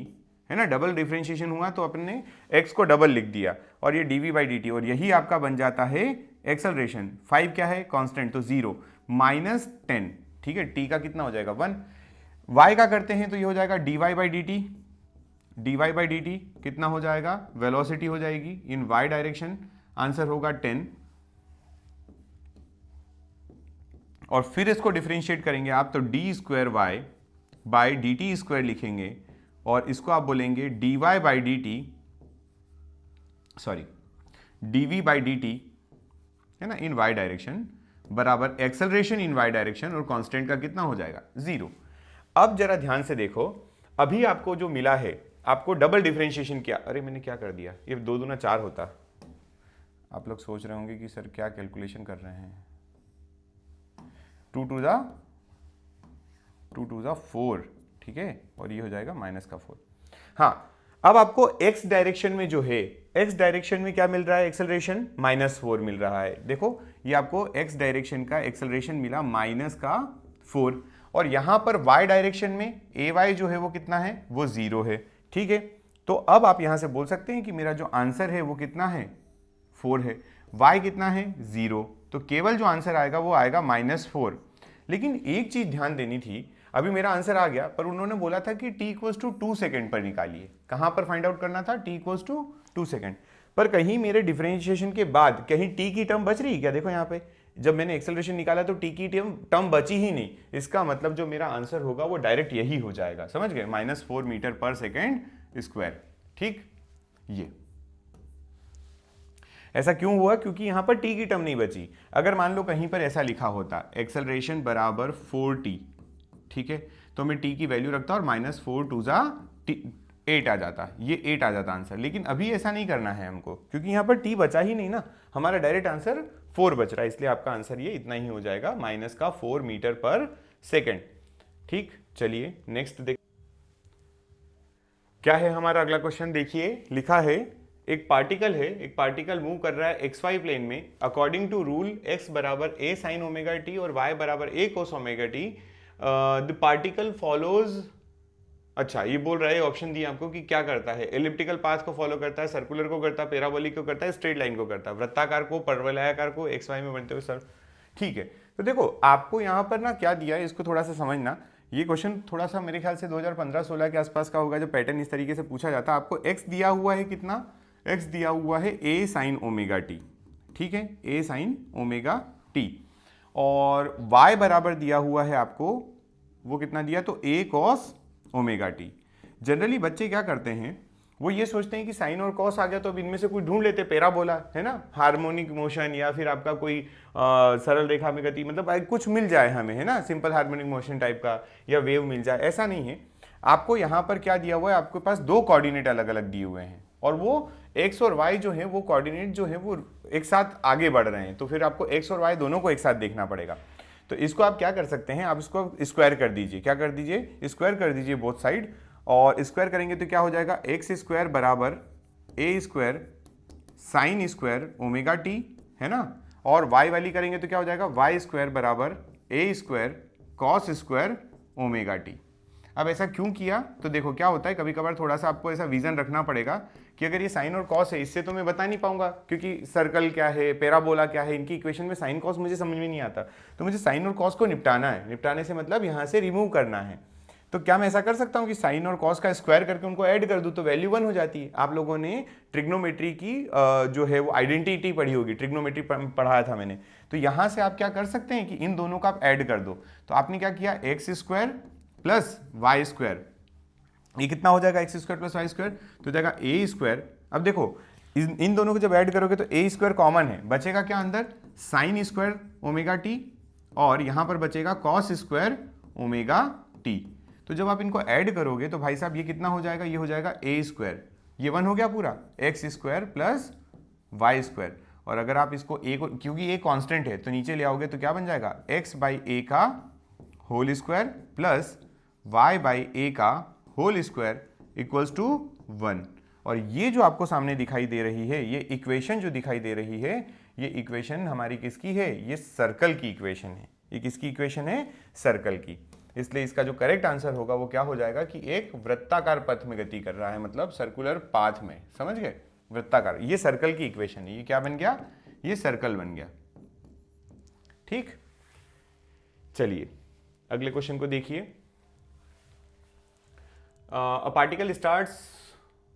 S1: है ना। डबल डिफरेंशिएशन हुआ तो अपने x को डबल लिख दिया, और ये dv बाई dt, और यही आपका बन जाता है एक्सेलरेशन। 5 क्या है, कांस्टेंट, तो 0 माइनस 10। ठीक है, t का कितना हो जाएगा 1। y का करते हैं तो ये हो जाएगा dy बाई dt कितना हो जाएगा, वेलोसिटी हो जाएगी इन y डायरेक्शन, आंसर होगा 10। और फिर इसको डिफरेंशिएट करेंगे आप तो d square y by dt square लिखेंगे, और इसको आप बोलेंगे dy by dt, sorry dv by dt, है ना, इन y डायरेक्शन बराबर एक्सेलरेशन इन y डायरेक्शन, और कांस्टेंट का कितना हो जाएगा 0। अब जरा ध्यान से देखो, अभी आपको जो मिला है, आपको डबल डिफरेंशिएशन किया, अरे मैंने क्या कर दिया, ये 2 दूना 4 होता। आप लोग सोच रहे होंगे कि सर क्या कैलकुलेशन कर रहे हैं, 2 टू ज़ा 4, ठीक है, और ये हो जाएगा माइनस का 4। हाँ, अब आपको x डायरेक्शन में जो है, x डायरेक्शन में क्या मिल रहा है, एक्सेलरेशन -4 मिल रहा है। देखो ये आपको x डायरेक्शन का एक्सेलरेशन मिला -4, और यहां पर y डायरेक्शन में ay जो है वो कितना है, वो 0 है। ठीक है, तो अब आप यहां से बोल सकते हैं कि मेरा जो आंसर है वो कितना है, 4 है, y कितना है, 0, तो केवल जो आंसर आएगा वो आएगा -4। लेकिन एक चीज ध्यान देनी थी, अभी मेरा आंसर आ गया पर उन्होंने बोला था कि t इक्वल्स टू 2 सेकेंड पर निकालिए। कहां पर फाइंड आउट करना था, t इक्वल्स टू 2 सेकेंड पर। कहीं मेरे डिफरेंशिएशन के बाद कहीं t की टर्म बच रही क्या, देखो यहाँ पे जब मैंने एक्सेलरेशन निकाला तो t की टर्म बची ही नहीं। इसका मतलब जो मेरा आंसर होगा वो डायरेक्ट यही हो जाएगा, समझ गए, -4 मीटर पर सेकेंड स्क्वायर। ठीक, ये ऐसा क्यों हुआ, क्योंकि यहां पर t की टर्म नहीं बची। अगर मान लो कहीं पर ऐसा लिखा होता एक्सेलरेशन बराबर 4t, ठीक है, तो मैं t की वैल्यू रखता और -4 2 जा 8 आ जाता, ये 8 आ जाता आंसर। लेकिन अभी ऐसा नहीं करना है हमको, क्योंकि यहाँ पर t बचा ही नहीं ना, हमारा डायरेक्ट आंसर 4 बच रहा है, इसलिए आपका आंसर ये इतना ही हो जाएगा, -4 मीटर पर सेकेंड। ठीक, चलिए नेक्स्ट देख क्या है हमारा अगला क्वेश्चन। देखिए लिखा है एक पार्टिकल है, एक पार्टिकल मूव कर रहा है XY प्लेन में अकॉर्डिंग टू रूल x बराबर a sin ओमेगा t और y बराबर a cos omega t। The particle follows, अच्छा ये बोल रहा है, ऑप्शन दिया आपको कि क्या करता है, एलिप्टिकल पाथ को फॉलो करता है, सर्कुलर को करता है, पैराबोलिक को करता है, स्ट्रेट लाइन को करता है, वृत्ताकार को, परवलयाकार को, XY में बनते हुए सर। ठीक है, तो देखो आपको यहाँ पर ना क्या दिया है, इसको थोड़ा सा समझना। ये क्वेश्चन थोड़ा सा मेरे ख्याल से 2015-16 के आसपास का होगा, जो पैटर्न इस तरीके से पूछा जाता है। आपको x दिया हुआ है कितना, x दिया हुआ है a sin ओमेगा t, ठीक है, a sin ओमेगा t, और y बराबर दिया हुआ है आपको, वो कितना दिया, तो a cos omega T. Generally बच्चे क्या करते हैं, वो ये सोचते हैं कि साइन और कॉस आ गया तो अब इनमें से कोई ढूंढ लेते, पैराबोला है ना, हार्मोनिक मोशन, या फिर आपका कोई सरल रेखा में गति, मतलब कुछ मिल जाए हमें, है ना, सिंपल हार्मोनिक मोशन टाइप का, या वेव मिल जाए। ऐसा नहीं है, आपको यहाँ पर क्या दिया हुआ है, आपके पास दो कोऑर्डिनेट अलग अलग दिए हुए हैं, और वो एक्स और वाई जो है, वो कोऑर्डिनेट जो है वो एक साथ आगे बढ़ रहे हैं, तो फिर आपको एक्स और वाई दोनों को एक साथ देखना पड़ेगा। तो इसको आप क्या कर सकते हैं, आप इसको स्क्वायर कर दीजिए, क्या कर दीजिए, स्क्वायर कर दीजिए बोथ साइड, और स्क्वायर करेंगे तो क्या हो जाएगा, एक्स स्क्वायर बराबर A square sine square omega T, है ना, और वाई वाली करेंगे तो क्या हो जाएगा, वाई स्क्वायर बराबर A square cos square omega T. अब ऐसा क्यों किया, तो देखो क्या होता है, कभी कभार थोड़ा सा आपको ऐसा विजन रखना पड़ेगा कि अगर ये साइन और कॉस है, इससे तो मैं बता नहीं पाऊंगा, क्योंकि सर्कल क्या है, पैराबोला क्या है, इनकी इक्वेशन में साइन कॉस मुझे समझ में नहीं आता, तो मुझे साइन और कॉस को निपटाना है, निपटाने से मतलब यहाँ से रिमूव करना है। तो क्या मैं ऐसा कर सकता हूँ कि साइन और कॉस का स्क्वायर करके उनको ऐड कर दूँ तो वैल्यू 1 हो जाती है। आप लोगों ने ट्रिग्नोमेट्री की जो है वो आइडेंटिटी पढ़ी होगी, ट्रिग्नोमेट्री पढ़ाया था मैंने, तो यहाँ से आप क्या कर सकते हैं कि इन दोनों का आप ऐड कर दो। तो आपने क्या किया, X square plus Y square, ये कितना हो जाएगा, X square plus Y square, तो जाएगा ए स्क्वायर। अब देखो इन दोनों को जब ऐड करोगे तो ए स्क्वायर कॉमन है, बचेगा क्या अंदर, साइन स्क्वायर ओमेगा टी, और यहाँ पर बचेगा कॉस स्क्वायर ओमेगा टी। तो जब आप इनको ऐड करोगे तो भाई साहब ये कितना हो जाएगा, ये हो जाएगा ए स्क्वायर, ये 1 हो गया पूरा, X square plus Y square, और अगर आप इसको ए को, क्योंकि ए कांस्टेंट है तो नीचे ले आओगे तो क्या बन जाएगा, एक्स बाई ए का whole square plus Y by A का होल स्क्वायर इक्वल्स टू 1। और ये जो आपको सामने दिखाई दे रही है, ये इक्वेशन जो दिखाई दे रही है, ये इक्वेशन हमारी किसकी है, ये सर्कल की इक्वेशन है। ये किसकी इक्वेशन है, सर्कल की। इसलिए इसका जो करेक्ट आंसर होगा वो क्या हो जाएगा कि एक वृत्ताकार पथ में गति कर रहा है, मतलब सर्कुलर पाथ में, समझ गए, वृत्ताकार, ये सर्कल की इक्वेशन है। ये क्या बन गया, ये सर्कल बन गया। ठीक, चलिए अगले क्वेश्चन को देखिए। A particle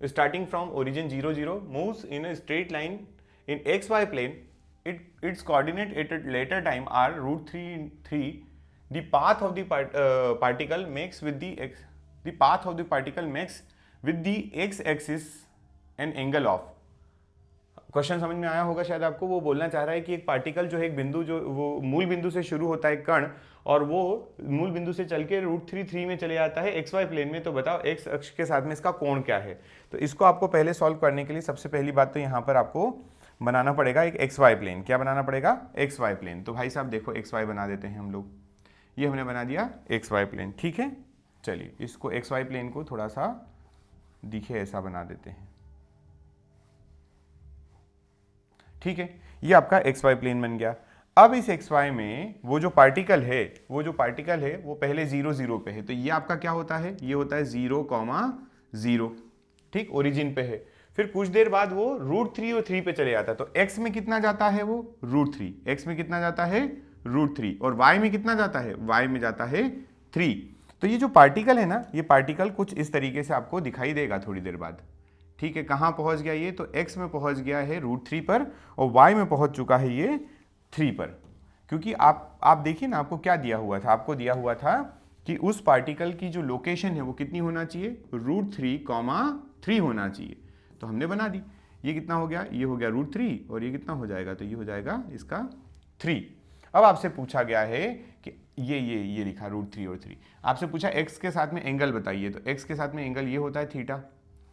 S1: starting from origin 0 0 moves in a straight line in xy plane. Its coordinate at a later time are √3 3. The path of the particle makes with the path of the particle makes with the x-axis an angle of. Question समझ में आया होगा शायद आपको। वो बोलना चाह रहा है कि एक पार्टिकल जो है, एक बिंदु जो वो मूल बिंदु से शुरू होता है कण, और वो मूल बिंदु से चल के √3 3 में चले जाता है XY प्लेन में, तो बताओ x अक्ष के साथ में इसका कोण क्या है। तो इसको आपको पहले सॉल्व करने के लिए सबसे पहली बात तो यहाँ पर आपको बनाना पड़ेगा एक XY प्लेन। क्या बनाना पड़ेगा, XY प्लेन। तो भाई साहब देखो XY बना देते हैं हम लोग, ये हमने बना दिया XY प्लेन, ठीक है। चलिए इसको XY प्लेन को थोड़ा सा दिखे ऐसा बना देते हैं, ठीक है। ये आपका XY प्लेन बन गया। अब इस एक्स वाई में वो जो पार्टिकल है वो पहले 0 0 पे है, तो ये आपका क्या होता है, ये होता है 0,0, ठीक, ओरिजिन पे है। फिर कुछ देर बाद वो √3 और 3 पे चले जाता है, तो x में कितना जाता है वो √3, x में कितना जाता है √3, और y में कितना जाता है, y में जाता है 3। तो ये जो पार्टिकल है ना, ये पार्टिकल कुछ इस तरीके से आपको दिखाई देगा थोड़ी देर बाद, ठीक है। कहाँ पहुंच गया ये, तो x में पहुंच गया है √3 पर, और y में पहुंच चुका है ये 3 पर। क्योंकि आप देखिए ना, आपको क्या दिया हुआ था, आपको दिया हुआ था कि उस पार्टिकल की जो लोकेशन है वो कितनी होना चाहिए, √3,3 होना चाहिए, तो हमने बना दी। ये कितना हो गया, ये हो गया √3, और ये कितना हो जाएगा, तो ये हो जाएगा इसका 3। अब आपसे पूछा गया है कि ये लिखा √3 और 3, आपसे पूछा x के साथ में एंगल बताइए, तो x के साथ में एंगल ये होता है थीटा,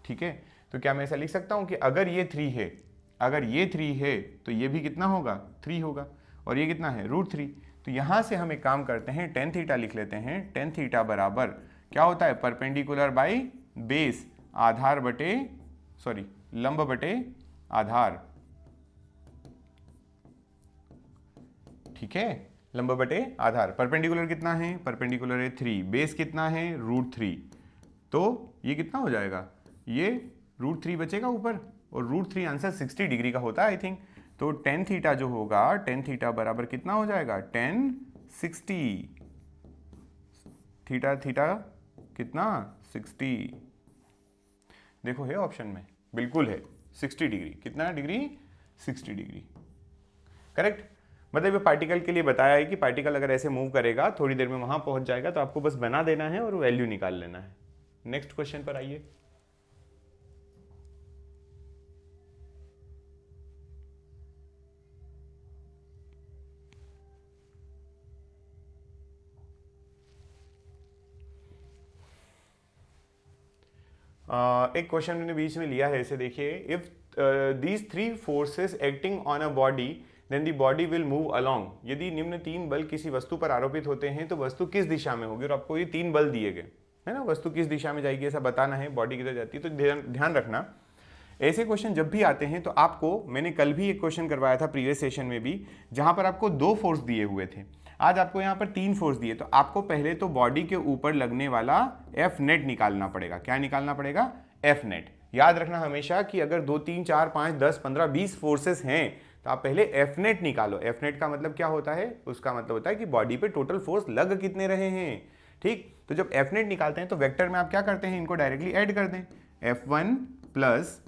S1: ठीक है। तो क्या मैं ऐसा लिख सकता हूं कि अगर ये 3 है तो ये भी कितना होगा, 3 होगा, और ये कितना है √3। तो यहां से हम एक काम करते हैं, tan थीटा लिख लेते हैं। tan थीटा बराबर क्या होता है, परपेंडिकुलर बाई बेस, आधार बटे लंब बटे आधार, ठीक है, लंब बटे आधार। परपेंडिकुलर कितना है, परपेंडिकुलर है 3, बेस कितना है √3, तो ये कितना हो जाएगा, ये √3 बचेगा ऊपर, और √3 आंसर 60 डिग्री का होता है आई थिंक। तो tan थीटा जो होगा, tan थीटा बराबर कितना हो जाएगा, tan 60, थीटा कितना 60, देखो है ऑप्शन में, बिल्कुल है 60 डिग्री, कितना डिग्री, 60 डिग्री, करेक्ट। मतलब ये पार्टिकल के लिए बताया है कि पार्टिकल अगर ऐसे मूव करेगा थोड़ी देर में वहां पहुंच जाएगा, तो आपको बस बना देना है और वैल्यू निकाल लेना है। नेक्स्ट क्वेश्चन पर आइए। एक क्वेश्चन मैंने बीच में लिया है, इसे देखिए। If these 3 forces acting on a body then the body will move along. यदि निम्न 3 बल किसी वस्तु पर आरोपित होते हैं तो वस्तु किस दिशा में होगी, और आपको ये 3 बल दिए गए है ना, वस्तु किस दिशा में जाएगी ऐसा बताना है, बॉडी किधर जाती है। तो ध्यान रखना, ऐसे क्वेश्चन जब भी आते हैं तो आपको, मैंने कल भी एक क्वेश्चन करवाया था प्रीवियस सेशन में भी, जहां पर आपको 2 फोर्स दिए हुए थे, आज आपको यहाँ पर 3 फोर्स दिए। तो आपको पहले तो बॉडी के ऊपर लगने वाला एफ नेट निकालना पड़ेगा। क्या निकालना पड़ेगा, एफ नेट। याद रखना हमेशा कि अगर 2 3 4 5 10 15 20 फोर्सेस हैं तो आप पहले एफ नेट निकालो। एफ नेट का मतलब क्या होता है, उसका मतलब होता है कि बॉडी पे टोटल फोर्स लग कितने रहे हैं, ठीक। तो जब एफ नेट निकालते हैं तो वेक्टर में आप क्या करते हैं, इनको डायरेक्टली ऐड कर दें, F1 प्लस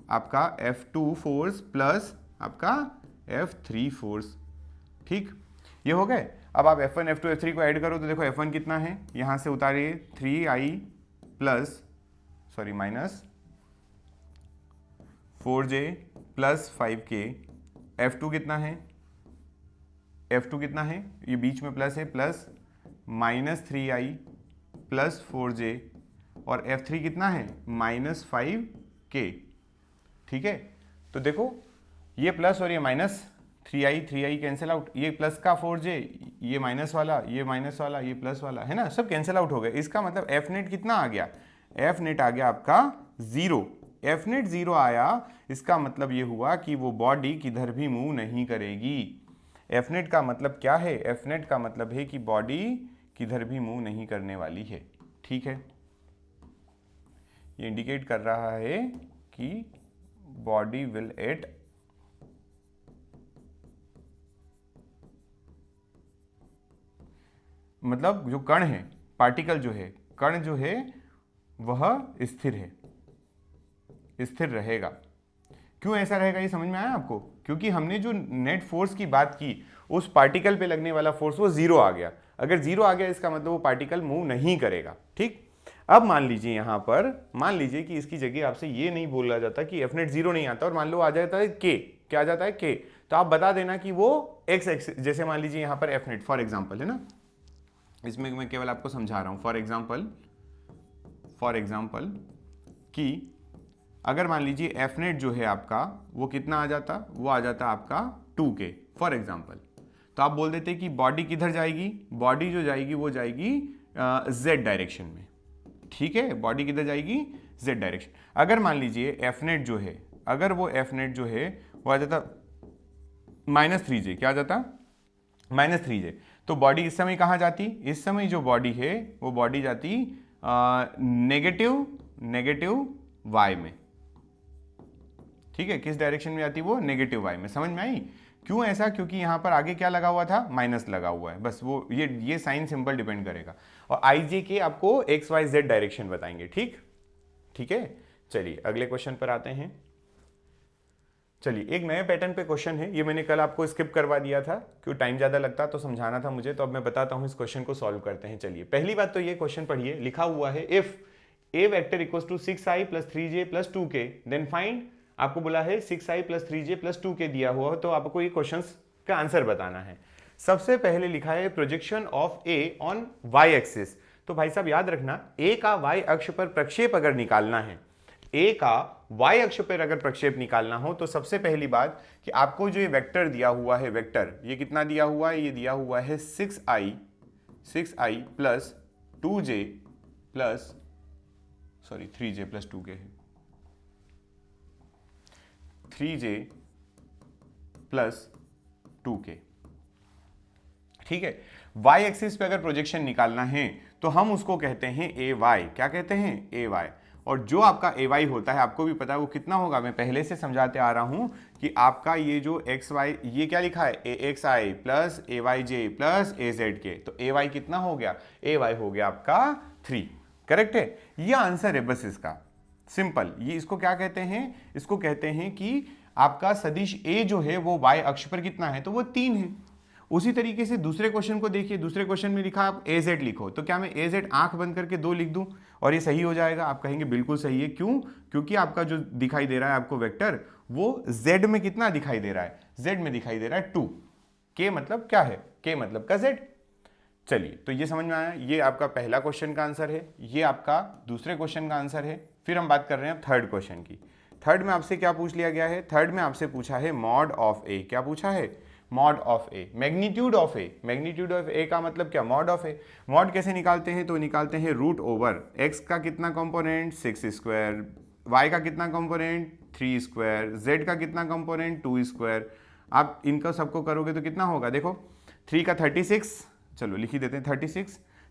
S1: आपका F2 फोर्स प्लस आपका F3 फोर्स, ठीक, ये हो गए। अब आप F1 F2 F3 को ऐड करो तो देखो F1 कितना है, यहां से उतारिए 3i minus 4j plus 5k। F2 कितना है, F2 कितना है, ये बीच में प्लस है, प्लस -3i प्लस 4j, और F3 कितना है -5k, ठीक है। तो देखो ये प्लस और ये माइनस, 3i कैंसिल आउट, ये प्लस का 4j, ये माइनस वाला, ये माइनस वाला, ये प्लस वाला, है ना, सब कैंसिल आउट हो गए। इसका मतलब एफ नेट कितना आ गया, एफ नेट आ गया आपका 0। एफ नेट 0 आया, इसका मतलब ये हुआ कि वो बॉडी किधर भी मूव नहीं करेगी। एफ नेट का मतलब क्या है, एफ नेट का मतलब है कि बॉडी किधर भी मूव नहीं करने वाली है, ठीक है। ये इंडिकेट कर रहा है कि बॉडी विल एट मतलब जो कण है, पार्टिकल जो है, कण जो है वह स्थिर है, स्थिर रहेगा। क्यों ऐसा रहेगा ये समझ में आया आपको, क्योंकि हमने जो नेट फोर्स की बात की उस पार्टिकल पे लगने वाला फोर्स वो 0 आ गया। अगर 0 आ गया इसका मतलब वो पार्टिकल मूव नहीं करेगा, ठीक। अब मान लीजिए यहां पर, मान लीजिए कि इसकी जगह आपसे ये नहीं बोला जाता कि एफ नेट 0 नहीं आता और मान लो आ जाता है के, क्या आ जाता है के, तो आप बता देना कि वो एक्स एक्सिस, जैसे मान लीजिए यहां पर एफ नेट फॉर एग्जाम्पल है ना, इसमें मैं केवल आपको समझा रहा हूं, फॉर एग्जाम्पल कि अगर मान लीजिए एफ नेट जो है आपका वो कितना आ जाता, वो आ जाता आपका 2k फॉर एग्जाम्पल, तो आप बोल देते कि बॉडी किधर जाएगी, बॉडी जो जाएगी वो जाएगी z डायरेक्शन में, ठीक है, बॉडी किधर जाएगी, z डायरेक्शन। अगर मान लीजिए एफ नेट जो है, अगर वो एफ नेट जो है वो आ जाता -3j, क्या आ जाता -3j। तो बॉडी इस समय कहाँ जाती, इस समय जो बॉडी है वो बॉडी जाती नेगेटिव y में। ठीक है, किस डायरेक्शन में जाती वो, नेगेटिव y में। समझ में आई? क्यों ऐसा, क्योंकि यहाँ पर आगे क्या लगा हुआ था, माइनस लगा हुआ है, बस वो ये साइन सिंपल डिपेंड करेगा। और आई के आपको एक्स वाई जेड डायरेक्शन बताएंगे। ठीक है, चलिए अगले क्वेश्चन पर आते हैं। चलिए एक नए पैटर्न पे क्वेश्चन है, ये मैंने कल आपको स्किप करवा दिया था क्योंकि टाइम ज़्यादा लगता तो समझाना था मुझे, तो अब मैं बताता हूँ इस क्वेश्चन को सॉल्व करते हैं। चलिए पहली बात तो ये क्वेश्चन पढ़िए, लिखा हुआ है if A vector equals to 6i + 3j + 2k then find, आपको बोला है 6i + 3j + 2k दिया हुआ है, तो आपको ये क्वेश्चन का आंसर बताना है। सबसे पहले लिखा है projection of A on Y axis. तो भाई साहब याद रखना, ए का वाई अक्ष पर प्रक्षेप अगर निकालना है, ए का वाई अक्ष पर अगर प्रक्षेप निकालना हो तो सबसे पहली बात कि आपको जो ये वेक्टर दिया हुआ है, वेक्टर ये कितना दिया हुआ है, ये दिया हुआ है 6i + 2j plus 3j + 2k है, 3j + 2k। ठीक है, y एक्सिस पे अगर प्रोजेक्शन निकालना है तो हम उसको कहते हैं ए वाई। क्या कहते हैं, ए वाई। और जो आपका ए वाई होता है आपको भी पता है वो कितना होगा, मैं पहले से समझाते आ रहा हूं कि आपका ये जो एक्स वाई, ये क्या लिखा है, ए एक्स आई प्लस ए वाई जे प्लस ए जेड के, तो ए वाई कितना हो गया, ए वाई हो गया आपका 3। करेक्ट है, ये आंसर है बस इसका, सिंपल। ये इसको क्या कहते हैं, इसको कहते हैं कि आपका सदिश ए जो है वो वाई अक्ष पर कितना है, तो वो 3 है। उसी तरीके से दूसरे क्वेश्चन को देखिए, दूसरे क्वेश्चन में लिखा आप ए जेड लिखो, तो क्या मैं ए जेड आंख बंद करके 2 लिख दूं और ये सही हो जाएगा? आप कहेंगे बिल्कुल सही है। क्यों? क्योंकि आपका जो दिखाई दे रहा है आपको वेक्टर, वो जेड में कितना दिखाई दे रहा है, जेड में दिखाई दे रहा है 2। के मतलब क्या है, के मतलब का जेड। चलिए तो ये समझ में आया, ये आपका पहला क्वेश्चन का आंसर है, ये आपका दूसरे क्वेश्चन का आंसर है। फिर हम बात कर रहे हैं थर्ड क्वेश्चन की। थर्ड में आपसे क्या पूछ लिया गया है, थर्ड में आपसे पूछा है मॉड ऑफ ए। क्या पूछा है, mod of A, magnitude of A. Magnitude of A का मतलब क्या, मॉड ऑफ ए। मॉड कैसे निकालते हैं, तो निकालते हैं रूट ओवर एक्स का कितना कंपोनेंट 6², वाई का कितना कंपोनेंट 3², जेड का कितना कंपोनेंट 2²। आप इनका सबको करोगे तो कितना होगा, देखो 3 का 36, चलो लिख ही देते हैं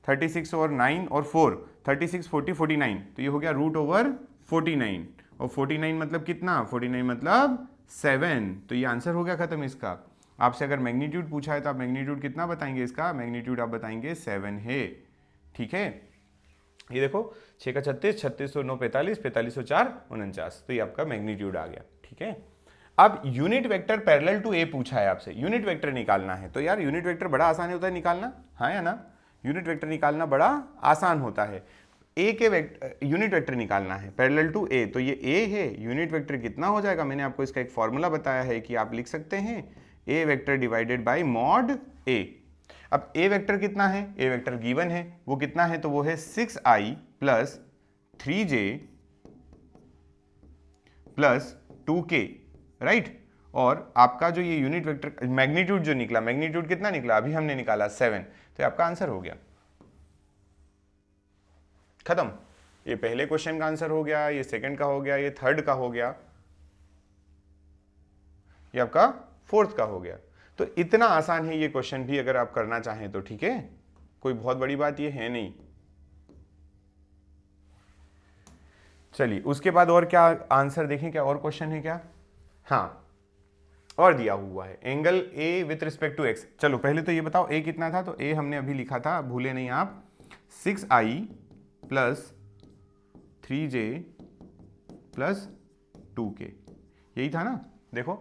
S1: 36 और 9 और 4, 36 40 49, तो ये हो गया रूट ओवर 49। और 49 मतलब कितना, 49 मतलब 7, तो ये आंसर हो गया खत्म इसका। आपसे अगर मैग्नीट्यूड पूछा है तो आप मैग्नीट्यूड कितना बताएंगे, इसका मैग्नीट्यूड आप बताएंगे 7 है। ठीक है, ये देखो 6 का 36, 36 और 9 45, 45 और 4 49, तो ये आपका मैग्नीट्यूड आ गया। ठीक है, अब यूनिट वेक्टर पैरेलल टू ए पूछा है आपसे, यूनिट वेक्टर निकालना है। तो यार यूनिट वेक्टर बड़ा आसान होता है निकालना, हाँ या ना, यूनिट वेक्टर निकालना बड़ा आसान होता है। ए के यूनिट वेक्टर निकालना है पैरेलल टू ए, तो ये ए है, यूनिट वेक्टर कितना हो जाएगा, मैंने आपको इसका एक फॉर्मूला बताया है कि आप लिख सकते हैं ए वेक्टर डिवाइडेड बाय मॉड ए। अब ए वेक्टर कितना है, ए वेक्टर गिवन है, वो कितना है, तो वो है 6i + 3j + 2k, राइट। और आपका जो ये यूनिट वेक्टर मैग्नीट्यूड जो निकला, मैग्नीट्यूड कितना निकला, अभी हमने निकाला 7, तो ये आपका आंसर हो गया, खत्म। ये पहले क्वेश्चन का आंसर हो गया, ये सेकंड का हो गया, ये थर्ड का हो गया, ये आपका फोर्थ का हो गया। तो इतना आसान है ये क्वेश्चन भी अगर आप करना चाहें तो। ठीक है, कोई बहुत बड़ी बात ये है नहीं। चलिए उसके बाद और क्या आंसर देखें, क्या और क्वेश्चन है क्या, हाँ और दिया हुआ है angle A with respect to X. चलो पहले तो ये बताओ ए कितना था, तो ए हमने अभी लिखा था, भूले नहीं आप, 6i + 3j + 2k, यही था ना। देखो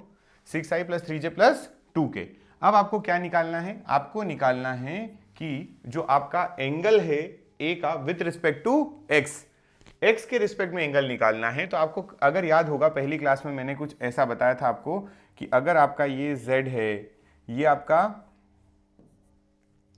S1: 6i + 3j + 2k। अब आपको क्या निकालना है, आपको निकालना है कि जो आपका एंगल है ए का with respect to X, X के रिस्पेक्ट में एंगल निकालना है। तो आपको अगर याद होगा पहली क्लास में मैंने कुछ ऐसा बताया था आपको कि अगर आपका ये z है, ये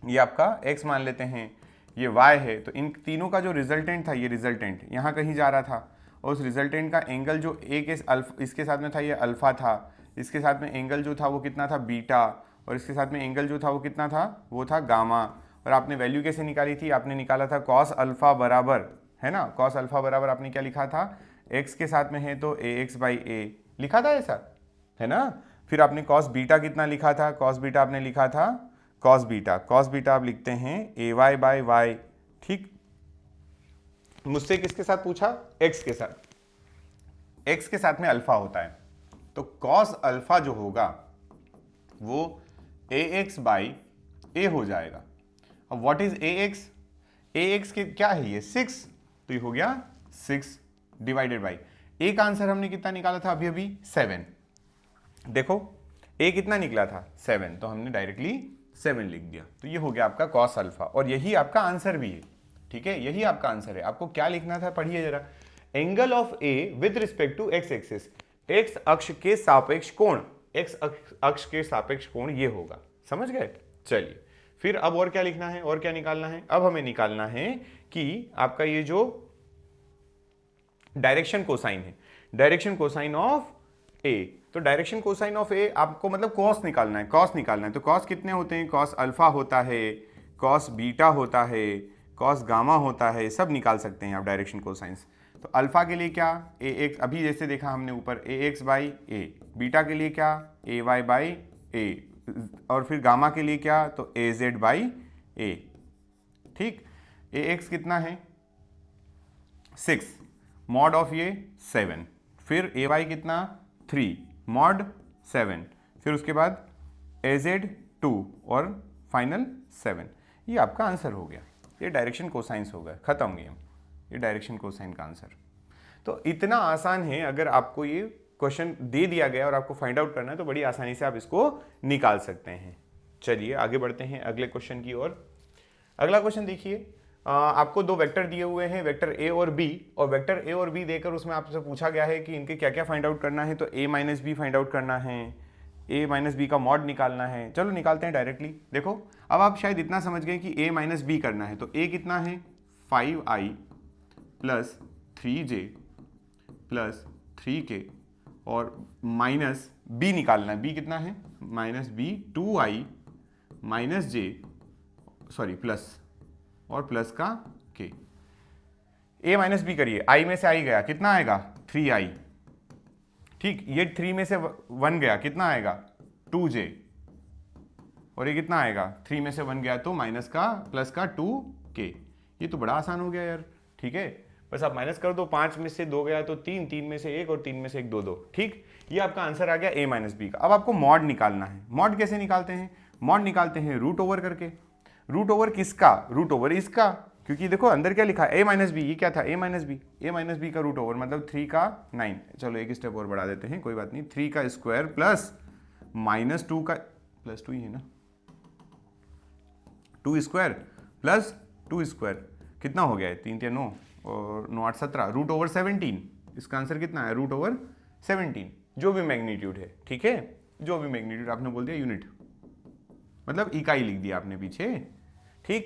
S1: आपका x मान लेते हैं, ये y है, तो इन तीनों का जो रिजल्टेंट था, ये रिजल्टेंट यहाँ कहीं जा रहा था, और उस रिजल्टेंट का एंगल जो a के इसके साथ में था, ये अल्फा था, इसके साथ में एंगल जो था वो कितना था, बीटा, और इसके साथ में एंगल जो था वो कितना था, वो था गामा। और आपने वैल्यू कैसे निकाली थी, आपने निकाला था कॉस अल्फा बराबर, है ना, कॉस अल्फा बराबर आपने क्या लिखा था, x के साथ में है तो ax/a लिखा था ऐसा, है ना। फिर आपने कॉस बीटा कितना लिखा था, कॉस बीटा आपने लिखा था कॉस बीटा आप लिखते हैं ए वाई बाय वाई। ठीक, मुझसे किसके साथ पूछा? एक्स के साथ। एक्स के साथ में अल्फा होता है, तो कॉस अल्फा जो होगा वो ए एक्स बाई ए हो जाएगा। अब what is a x? A x के क्या है ये 6, तो ये हो गया 6 डिवाइडेड बाई ए का आंसर हमने कितना निकाला था अभी अभी 7। देखो ए कितना निकला था 7, तो हमने डायरेक्टली 7 लिख दिया, तो ये हो गया आपका कॉस अल्फा और यही आपका आंसर भी है। ठीक है, यही आपका आंसर है। आपको क्या लिखना था पढ़िए जरा। Angle of A with respect to X axis, X अक्ष के सापेक्ष कोण, एक्स अक्ष के सापेक्ष कोण ये होगा। समझ गए? चलिए फिर अब और क्या लिखना है और क्या निकालना है? अब हमें निकालना है कि आपका ये जो डायरेक्शन कोसाइन है, डायरेक्शन कोसाइन ऑफ ए, तो डायरेक्शन कोसाइन ऑफ ए आपको मतलब कॉस निकालना है, कॉस निकालना है। तो कॉस कितने होते हैं? कॉस अल्फा होता है, कॉस बीटा होता है, कॉस गामा होता है, सब निकाल सकते हैं आप डायरेक्शन कोसाइंस। तो अल्फा के लिए क्या? ए एक्स, अभी जैसे देखा हमने ऊपर ए एक्स बाई ए, बीटा के लिए क्या? ए वाई बाई ए, और फिर गामा के लिए क्या? तो ए जेड बाई ए। ठीक, ए एक्स कितना है 6, मॉड ऑफ ये 7, फिर ए वाई कितना 3, मॉड 7, फिर उसके बाद ए जेड 2 और फाइनल 7। ये आपका आंसर हो गया, ये डायरेक्शन कोसाइंस हो गया, खत्म गेम। ये डायरेक्शन कोसाइन का आंसर। तो इतना आसान है, अगर आपको ये क्वेश्चन दे दिया गया और आपको फाइंड आउट करना है तो बड़ी आसानी से आप इसको निकाल सकते हैं। चलिए आगे बढ़ते हैं अगले क्वेश्चन की ओर। अगला क्वेश्चन देखिए, आपको दो वेक्टर दिए हुए हैं, वेक्टर ए और बी, और वेक्टर ए और बी देकर उसमें आपसे पूछा गया है कि इनके क्या क्या फाइंड आउट करना है। तो ए माइनस बी फाइंड आउट करना है, ए माइनस बी का मॉड निकालना है। चलो निकालते हैं डायरेक्टली। देखो अब आप शायद इतना समझ गए कि ए माइनस बी करना है, तो ए कितना है 5i plus 3j plus 3k, और माइनस बी निकालना है, बी कितना है माइनस बी 2i माइनस जे, सॉरी प्लस, और प्लस का k। a माइनस बी करिए, i में से i गया कितना आएगा 3i। ठीक, ये 3 में से 1 गया कितना आएगा 2j, और ये कितना आएगा 3 में से 1 गया तो माइनस का प्लस का 2k। ये तो बड़ा आसान हो गया यार। ठीक है, बस आप माइनस कर दो, 5 में से 2 गया तो 3, 3 में से 1 और 3 में से 1 2 2। ठीक, ये आपका आंसर आ गया a माइनस बी का। अब आपको मॉड निकालना है। मॉड कैसे निकालते हैं? मॉड निकालते हैं रूट ओवर करके। रूट ओवर किसका? रूट ओवर इसका, क्योंकि देखो अंदर क्या लिखा है a माइनस बी, ये क्या था a minus B, a minus B का रूट ओवर मतलब 3 का 9। चलो एक स्टेप और बढ़ा देते हैं, कोई बात नहीं, 3 का स्क्वायर प्लस माइनस 2 का प्लस 2 ही है ना, 2 स्क्वायर प्लस 2 स्क्वायर कितना हो गया है 3 3 9 और 9 8 17, रूट ओवर 17। इसका आंसर कितना है रूट ओवर 17, जो भी मैग्नीट्यूड है। ठीक है, जो भी मैग्नीट्यूड, आपने बोल दिया यूनिट, मतलब इकाई लिख दिया आपने पीछे। ठीक,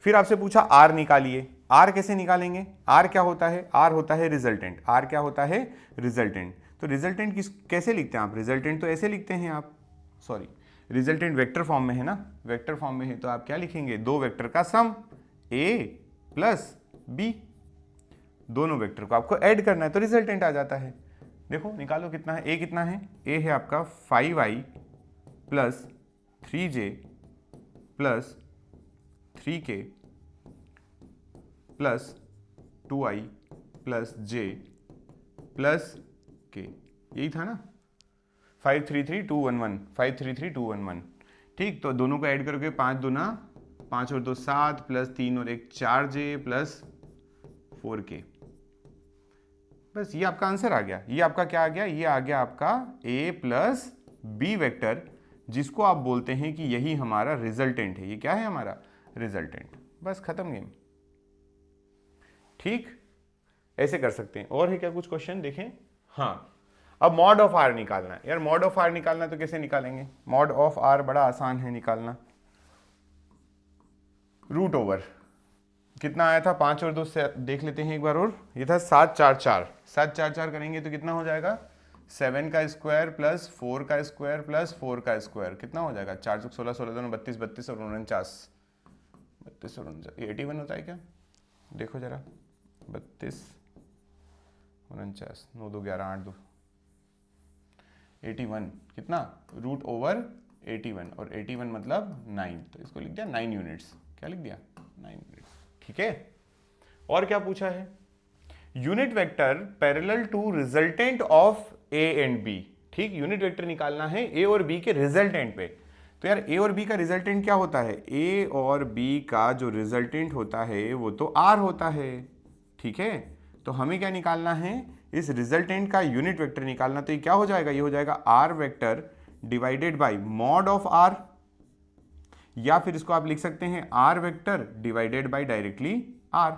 S1: फिर आपसे पूछा आर निकालिए। आर कैसे निकालेंगे? आर क्या होता है? आर होता है रिजल्टेंट। आर क्या होता है? रिजल्टेंट। तो रिजल्टेंट कैसे लिखते हैं आप? रिजल्टेंट तो ऐसे लिखते हैं आप, सॉरी रिजल्टेंट वेक्टर फॉर्म में है ना, वेक्टर फॉर्म में है तो आप क्या लिखेंगे? दो वेक्टर का सम ए प्लस बी, दोनों वेक्टर को आपको ऐड करना है तो रिजल्टेंट आ जाता है। देखो निकालो कितना है, ए कितना है? ए है आपका 5i plus 3j plus 3k plus 2i plus j plus k, यही था ना 533211, 533211। ठीक, तो दोनों को ऐड करके 5 दूना 5 और 2 7 प्लस 3 और 1 4j प्लस 4k। बस ये आपका आंसर आ गया। ये आपका क्या आ गया? ये आ गया आपका a प्लस बी वेक्टर, जिसको आप बोलते हैं कि यही हमारा रिजल्टेंट है। ये क्या है हमारा? रिजल्टेंट। बस खत्म गेम। ठीक, ऐसे कर सकते हैं। और है क्या कुछ क्वेश्चन? देखें। हाँ, अब मॉड ऑफ आर निकालना है यार। मॉड ऑफ आर निकालना तो कैसे निकालेंगे? मॉड ऑफ आर बड़ा आसान है निकालना। रूट ओवर कितना आया था 5 और 2 से देख लेते हैं एक बार और। ये था 7 4 4, 7 4 4 करेंगे तो कितना हो जाएगा? 7 का स्क्वायर प्लस 4 का स्क्वायर प्लस 4 का स्क्वायर, कितना हो जाएगा? 4 चौक 16 16 दोनों 32 32 और 49, 32 और 49, 81 होता है क्या? देखो जरा, 32 49 9 2 11 8 2 81, कितना? रूट ओवर 81 और 81 मतलब 9, तो इसको लिख दिया 9 यूनिट्स। क्या लिख दिया? 9 यूनिट्स। ठीक है, और क्या पूछा है? Unit vector parallel to resultant of A and B. ठीक, यूनिट वेक्टर निकालना है ए और बी के रिजल्टेंट पे। तो यार ए और बी का रिजल्टेंट क्या होता है? ए और बी का जो रिजल्टेंट होता है वो तो आर होता है। ठीक है, तो हमें क्या निकालना है? इस रिजल्टेंट का यूनिट वेक्टर निकालना। तो ये क्या हो जाएगा? ये हो जाएगा R vector divided by mod of R, या फिर इसको आप लिख सकते हैं R vector divided by directly R.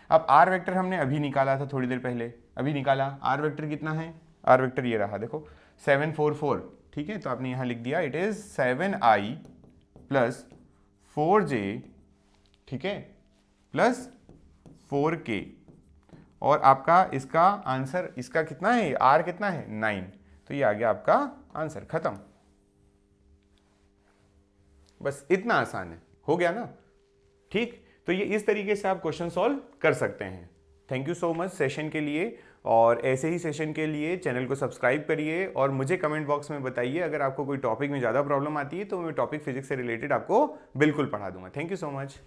S1: अब आर वेक्टर हमने अभी निकाला था, थोड़ी देर पहले अभी निकाला। आर वेक्टर कितना है? आर वेक्टर ये रहा, देखो 744। ठीक है, तो आपने यहां लिख दिया it is 7i plus 4j, ठीक है, प्लस 4k। और आपका इसका आंसर, इसका कितना है? आर कितना है? 9। तो ये आ गया आपका आंसर, खत्म। बस इतना आसान है, हो गया ना? ठीक, तो ये इस तरीके से आप क्वेश्चन सॉल्व कर सकते हैं। Thank you so much session के लिए, और ऐसे ही सेशन के लिए चैनल को सब्सक्राइब करिए और मुझे कमेंट बॉक्स में बताइए अगर आपको कोई टॉपिक में ज़्यादा प्रॉब्लम आती है तो मैं टॉपिक फिजिक्स से रिलेटेड आपको बिल्कुल पढ़ा दूंगा। Thank you so much.